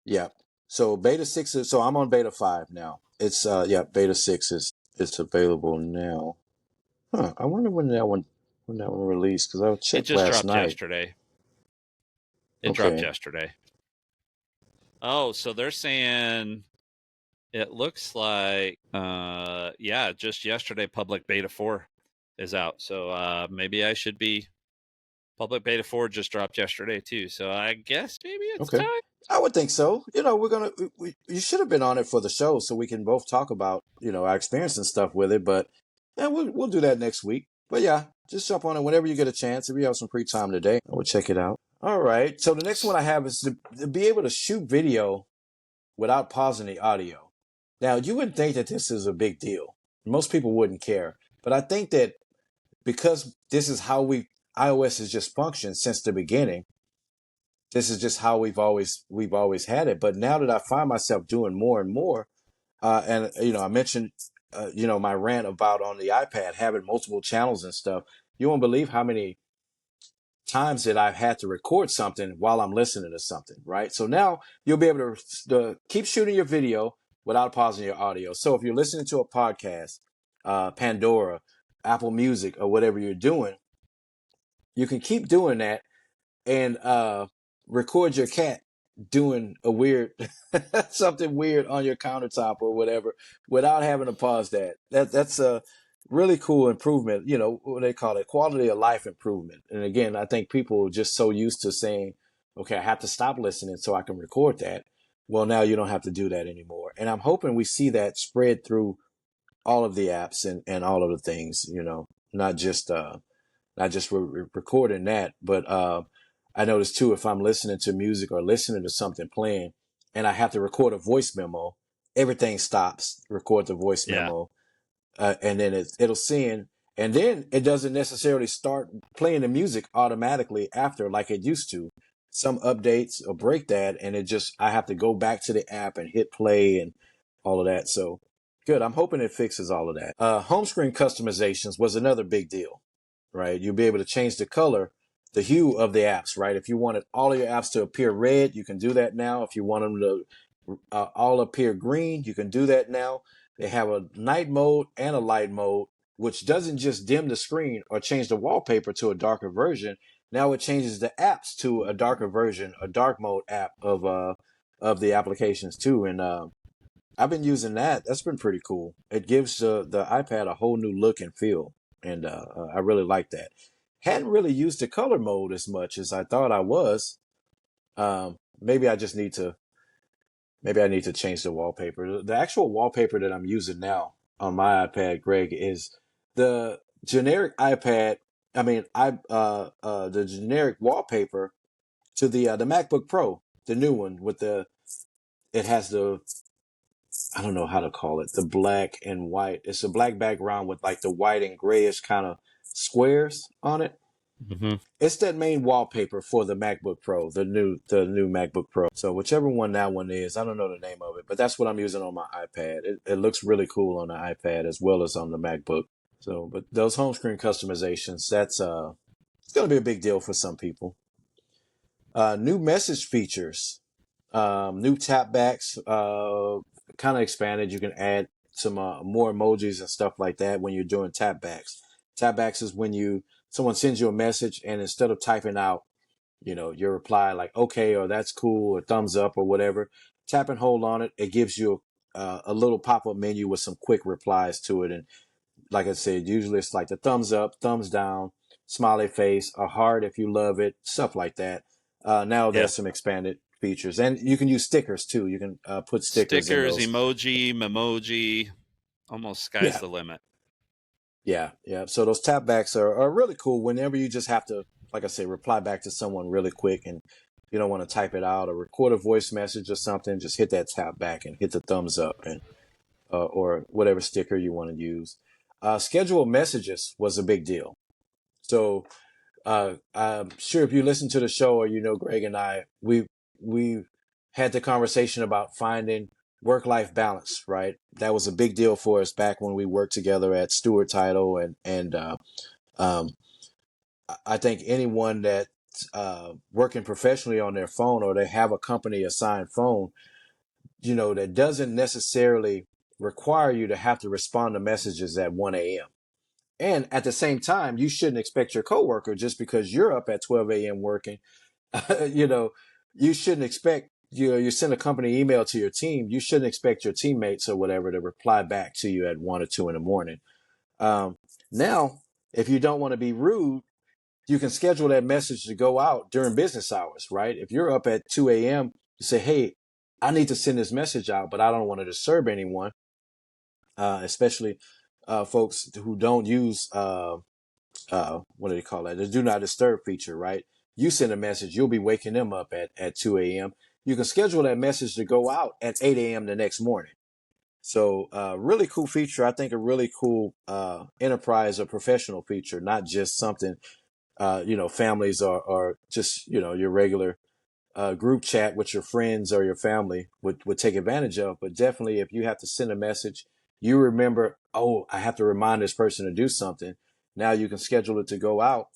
Yeah. So beta 6 is, so I'm on beta 5 now. It's yeah, beta 6 is available now. Huh. I wonder when that one released, because I It checked just last dropped night. yesterday. It dropped Okay. yesterday. Oh, so they're saying it looks like yeah, just yesterday public beta 4 is out. So maybe I should be public beta 4 just dropped yesterday too. So I guess maybe it's Okay. time. I would think so. You should have been on it for the show so we can both talk about, our experience and stuff with it. But yeah, we'll do that next week. But yeah, just jump on it whenever you get a chance. If you have some free time today, I will check it out. All right. So the next one I have is to be able to shoot video without pausing the audio. Now, you wouldn't think that this is a big deal. Most people wouldn't care. But I think that because this is how iOS has just functioned since the beginning, this is just how we've always had it. But now that I find myself doing more and more, and I mentioned my rant about on the iPad having multiple channels and stuff. You won't believe how many times that I've had to record something while I'm listening to something, right? So now you'll be able to keep shooting your video without pausing your audio. So if you're listening to a podcast, Pandora, Apple Music, or whatever you're doing, you can keep doing that and record your cat doing a weird something weird on your countertop or whatever without having to pause that. That's a really cool improvement. What they call it, quality of life improvement. And again, I think people are just so used to saying, okay, I have to stop listening so I can record that. Well, now you don't have to do that anymore. And I'm hoping we see that spread through all of the apps and all of the things, not just recording that, but I notice too, if I'm listening to music or listening to something playing and I have to record a voice memo, everything stops, record the voice Yeah. memo, and then it'll send, and then it doesn't necessarily start playing the music automatically after like it used to. Some updates will break that, and I have to go back to the app and hit play and all of that. So good. I'm hoping it fixes all of that. Home screen customizations was another big deal, right? You'll be able to change the color, the hue of the apps, right? If you wanted all of your apps to appear red, you can do that now. If you want them to all appear green, you can do that now. They have a night mode and a light mode, which doesn't just dim the screen or change the wallpaper to a darker version. now it changes the apps to a darker version, a dark mode app of the applications too. And I've been using that. That's been pretty cool. It gives the iPad a whole new look and feel, and I really like that. Hadn't really used the color mode as much as I thought I was. Maybe I just need to maybe I need to change the wallpaper. The actual wallpaper that I'm using now on my iPad, Greg, is the generic iPad. I mean, the generic wallpaper to the MacBook Pro, the new one with the it has the I don't know how to call it, the black and white. It's a black background with like the white and grayish kind of squares on it. Mm-hmm. It's that main wallpaper for the MacBook Pro, the new MacBook Pro. So whichever one that one is, I don't know the name of it, but that's what I'm using on my iPad. It looks really cool on the iPad as well as on the MacBook. So, but those home screen customizations, that's it's gonna be a big deal for some people. New message features, new tapbacks, kind of expanded. You can add some more emojis and stuff like that when you're doing tapbacks. Tapbacks is when someone sends you a message and instead of typing out, your reply like okay or that's cool or thumbs up or whatever, tap and hold on it. It gives you a little pop up menu with some quick replies to it. And like I said, usually it's like the thumbs up, thumbs down, smiley face, a heart if you love it, stuff like that. Now Yeah. there's some expanded features, and you can use stickers too. You can put stickers in Stickers, those. emoji, memoji, almost sky's Yeah, the limit. yeah, yeah. So those tapbacks are really cool. Whenever you just have to, like I say, reply back to someone really quick, and you don't want to type it out or record a voice message or something, just hit that tap back and hit the thumbs up and or whatever sticker you want to use. Schedule messages was a big deal. So I'm sure if you listen to the show or Greg and I, we had the conversation about finding work-life balance, right? That was a big deal for us back when we worked together at Stewart Title, and um, I think anyone that working professionally on their phone or they have a company assigned phone, that doesn't necessarily require you to have to respond to messages at 1 a.m. And at the same time, you shouldn't expect your coworker just because you're up at 12 a.m. working. you know, you shouldn't expect you send a company email to your team. You shouldn't expect your teammates or whatever to reply back to you at 1 or 2 in the morning. Um, Now, if you don't want to be rude, you can schedule that message to go out during business hours, right? If you're up at 2 a.m., you say, "Hey, I need to send this message out, but I don't want to disturb anyone, especially folks who don't use." What do they call that? The do not disturb feature, right? You send a message, you'll be waking them up at 2 a.m. You can schedule that message to go out at 8 a.m. the next morning. So, really cool feature. I think a really cool enterprise or professional feature, not just something, families or just, your regular group chat with your friends or your family would take advantage of. But definitely, if you have to send a message, you remember, oh, I have to remind this person to do something. Now you can schedule it to go out,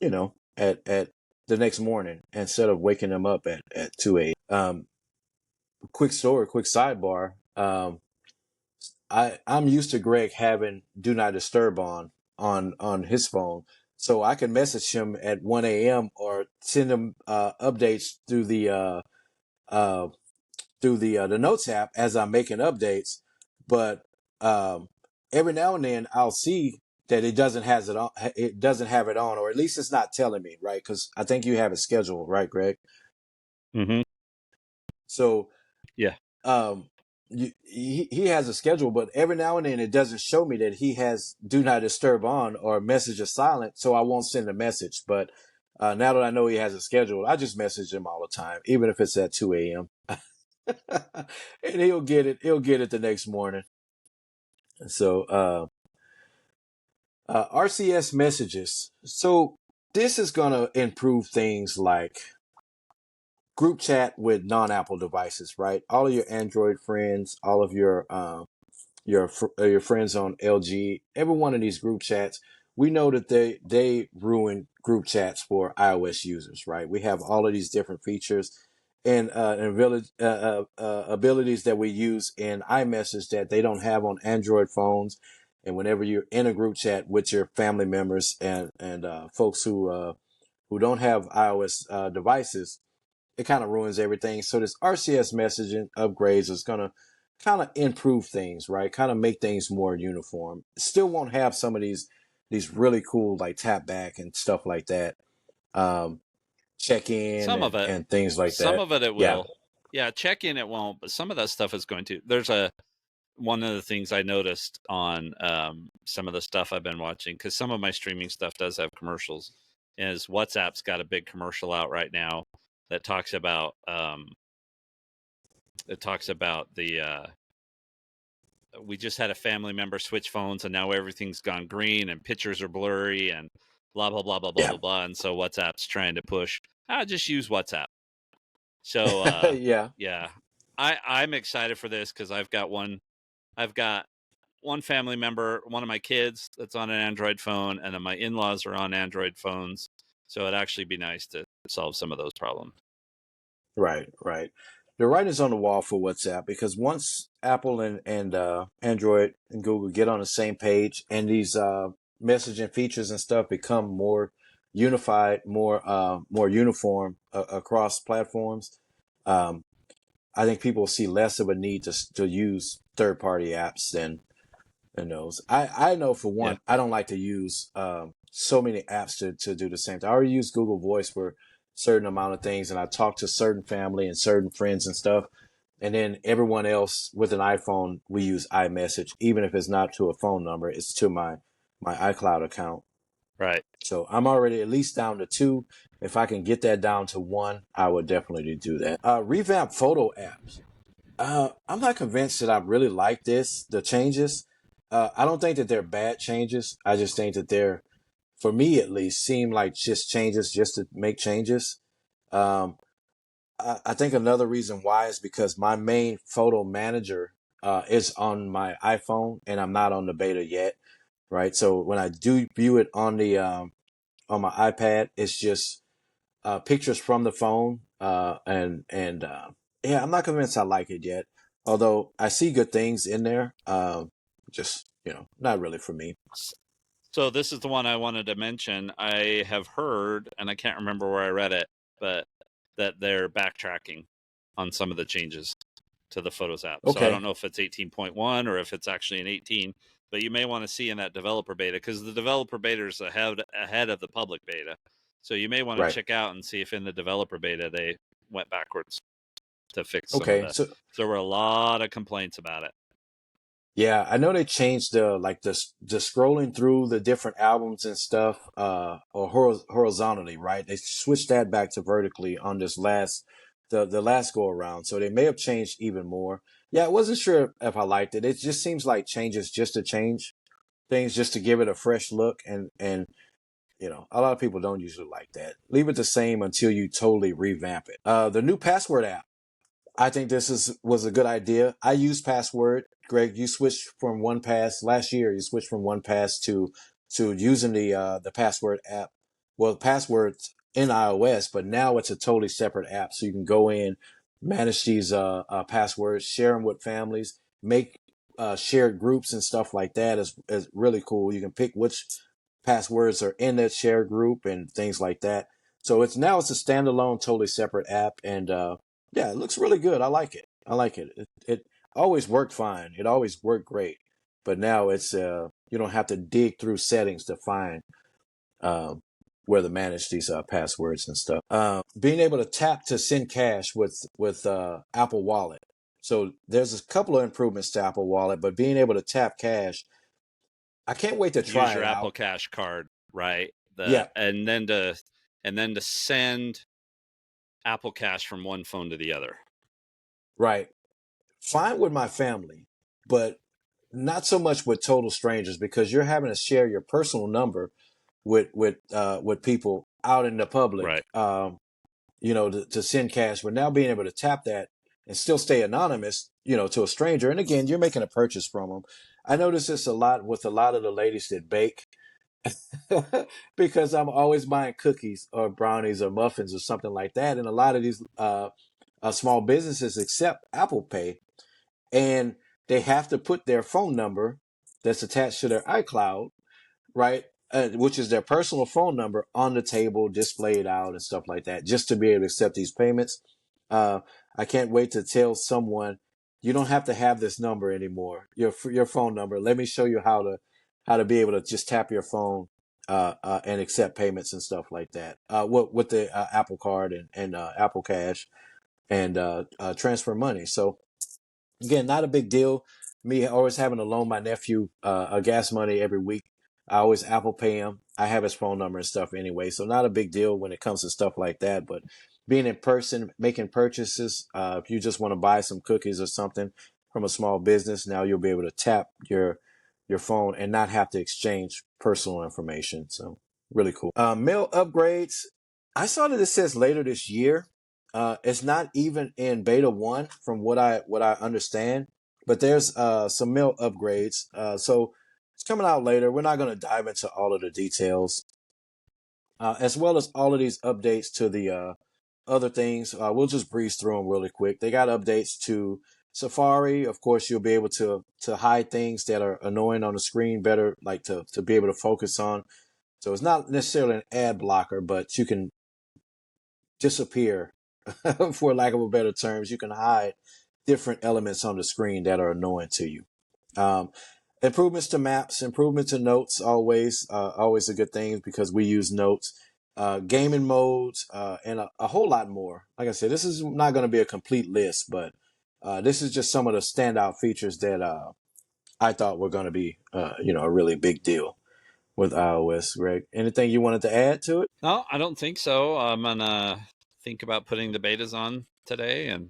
at the next morning instead of waking them up at 2 a.m. Quick story, quick sidebar. I'm used to Greg having do not disturb on his phone. So I can message him at 1 a.m. or send him updates uh, through the notes app as I'm making updates. But um, every now and then I'll see that it doesn't has it on. It doesn't have it on, or at least it's not telling me, right? Because I think you have it scheduled, right, Greg? Mm-hmm. So Yeah. um, he has a schedule, but every now and then it doesn't show me that he has do not disturb on or messages silent, so I won't send a message. But now that I know he has a schedule, I just message him all the time, even if it's at 2 a.m. and he'll get it. He'll get it the next morning. So RCS messages. So this is gonna improve things like group chat with non-Apple devices, right? All of your Android friends, all of your friends on LG, every one of these group chats, we know that they ruin group chats for iOS users, right? We have all of these different features and abilities that we use in iMessage that they don't have on Android phones. And whenever you're in a group chat with your family members and folks who don't have iOS devices, it kind of ruins everything. So this RCS messaging upgrades is going to kind of improve things, right? Kind of make things more uniform. Still won't have some of these really cool like tap back and stuff like that. Um, check in Some of it, and things like some that. of it Yeah. will. Yeah, check in it won't, but some of that stuff is going to. There's a one of the things I noticed on some of the stuff I've been watching, because some of my streaming stuff does have commercials, is WhatsApp's got a big commercial out right now that talks about the we just had a family member switch phones and now everything's gone green and pictures are blurry and blah blah blah blah blah Yeah. blah blah. And so WhatsApp's trying to push, just use WhatsApp. So Yeah. yeah, I'm excited for this because I've got one family member, one of my kids that's on an Android phone, and then my in-laws are on Android phones. So it'd actually be nice to solve some of those problems. Right, right. The writing's on the wall for WhatsApp because once Apple and Android and Google get on the same page and these messaging features and stuff become more unified, more uniform across platforms, um, I think people will see less of a need to use third party apps than those. I know for Yeah, one, I don't like to use so many apps to do the same thing. I already use Google Voice for certain amount of things, and I talk to certain family and certain friends and stuff. And then everyone else with an iPhone, we use iMessage, even if it's not to a phone number, it's to my iCloud account. right. So I'm already at least down to two. If I can get that down to one, I would definitely do that. Revamp photo apps. I'm not convinced that I really like the changes. I don't think that they're bad changes. I just think that they're, for me at least, seem like just changes just to make changes. Um, I think another reason why is because my main photo manager is on my iPhone and I'm not on the beta yet, right? So when I do view it on my iPad, it's just pictures from the phone, and yeah, I'm not convinced I like it yet. Although I see good things in there, just not really for me. So this is the one I wanted to mention. I have heard, and I can't remember where I read it, but that they're backtracking on some of the changes to the Photos app. So I don't Okay, know if it's 18.1 or if it's actually an 18, but you may want to see in that developer beta, because the developer beta is ahead of the public beta. So you may want to right. check out and see if in the developer beta they went backwards to fix some of Okay, the. so So there were a lot of complaints about it. yeah, I know they changed the scrolling through the different albums and stuff, or horizontally, right? They switched that back to vertically on this the last go around. So they may have changed even more. Yeah, I wasn't sure if I liked it. It just seems like changes just to change things, just to give it a fresh look, and a lot of people don't usually like that. Leave it the same until you totally revamp it. The new password app. I think was a good idea. I use password. Greg, you switched from one pass last year. You switched from one pass to using the password app. Well, passwords in iOS, but now it's a totally separate app. So you can go in, manage these passwords, share them with families, make shared groups and stuff like that is really cool. You can pick which passwords are in that shared group and things like that. So it's a standalone, totally separate app, and yeah, it looks really good. I like it. I like it. It always worked fine. It always worked great. But now it's you don't have to dig through settings to find um, where to manage these passwords and stuff. Being able to tap to send cash with Apple Wallet. So there's a couple of improvements to Apple Wallet, but being able to tap cash, I can't wait to Use try your it Apple out. Cash card, right? The Yeah, and then to send Apple Cash from one phone to the other. right. Fine with my family, but not so much with total strangers because you're having to share your personal number with people out in the public, Right. to send cash. But now being able to tap that and still stay anonymous, to a stranger. And again, you're making a purchase from them. I notice this a lot with a lot of the ladies that bake because I'm always buying cookies or brownies or muffins or something like that. And a lot of these small businesses accept Apple Pay, and they have to put their phone number that's attached to their iCloud, right? which is their personal phone number, on the table, displayed out and stuff like that, just to be able to accept these payments. I can't wait to tell someone you don't have to have this number anymore, your phone number. Let me show you how to be able to just tap your phone and accept payments and stuff like that. With the Apple Card and Apple Cash and transfer money. So again, not a big deal. Me always having to loan my nephew a gas money every week. I always Apple Pay him. I have his phone number and stuff anyway, so not a big deal when it comes to stuff like that. But being in person, making purchases, if you just want to buy some cookies or something from a small business, now you'll be able to tap your phone and not have to exchange personal information. So really cool. Mail upgrades. I saw that it says later this year. It's not even in beta one, from what I understand. But there's some mail upgrades. So it's coming out later. We're not going to dive into all of the details, as well as all of these updates to the other things. We'll just breeze through them really quick. They got updates to Safari. Of course, you'll be able to hide things that are annoying on the screen better, like to be able to focus on. So it's not necessarily an ad blocker, but you can disappear, for lack of a better terms. You can hide different elements on the screen that are annoying to you. Um, Improvements to maps, improvements to notes, always a good thing because we use notes. Gaming modes, and a whole lot more. Like I said, this is not going to be a complete list, but this is just some of the standout features that I thought were going to be, a really big deal with iOS. Greg, anything you wanted to add to it? No, I don't think so. I'm gonna think about putting the betas on today, and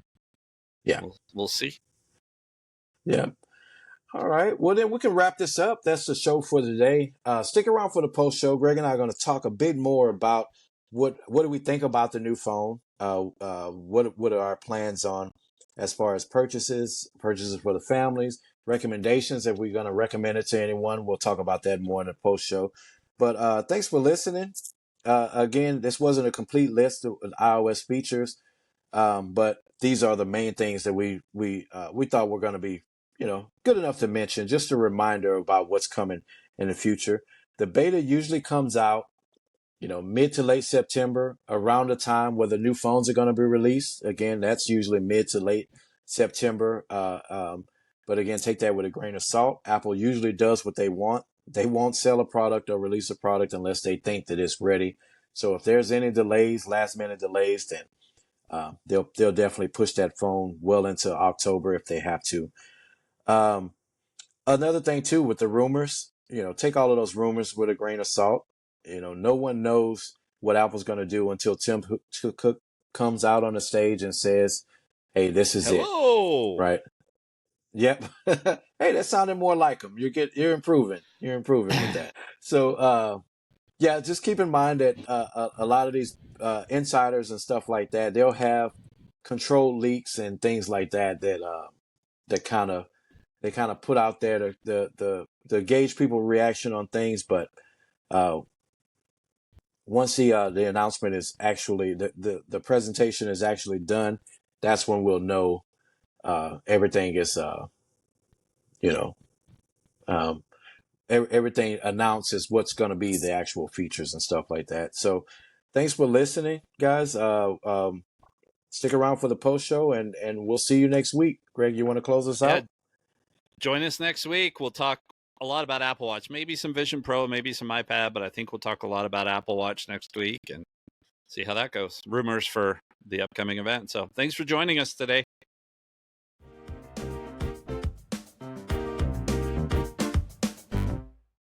Yeah, we'll see. yeah. All right. Well, then we can wrap this up. That's the show for today. Stick around for the post show. Greg and I are going to talk a bit more about what do we think about the new phone. What are our plans on as far as purchases for the families, recommendations. If we're going to recommend it to anyone, we'll talk about that more in the post show. But thanks for listening. Again, this wasn't a complete list of iOS features. But these are the main things that we thought were going to be, good enough to mention. Just a reminder about what's coming in the future. The beta usually comes out, mid to late September, around the time where the new phones are going to be released. Again, that's usually mid to late September. But again, take that with a grain of salt. Apple usually does what they want. They won't sell a product or release a product unless they think that it's ready. So if there's any delays, last minute delays, then they'll definitely push that phone well into October if they have to. Um, Another thing too with the rumors, take all of those rumors with a grain of salt. No one knows what Apple's going to do until Tim Cook comes out on the stage and says, "Hey, this is it." Hello. Right? Yep. Hey, that sounded more like him. You're improving. You're improving with that. So yeah, just keep in mind that a lot of these insiders and stuff like that, they'll have controlled leaks and things like that kind of they kind of put out there to gauge people's reaction on things. But uh, once the announcement is actually the presentation is actually done, that's when we'll know everything is you know um, everything announces what's going to be the actual features and stuff like that. So thanks for listening, guys. Stick around for the post show, and we'll see you next week. Greg, you want to close us Yeah, out? join us next week. We'll talk a lot about Apple Watch, maybe some Vision Pro, maybe some iPad, but I think we'll talk a lot about Apple Watch next week and see how that goes. Rumors for the upcoming event. So thanks for joining us today.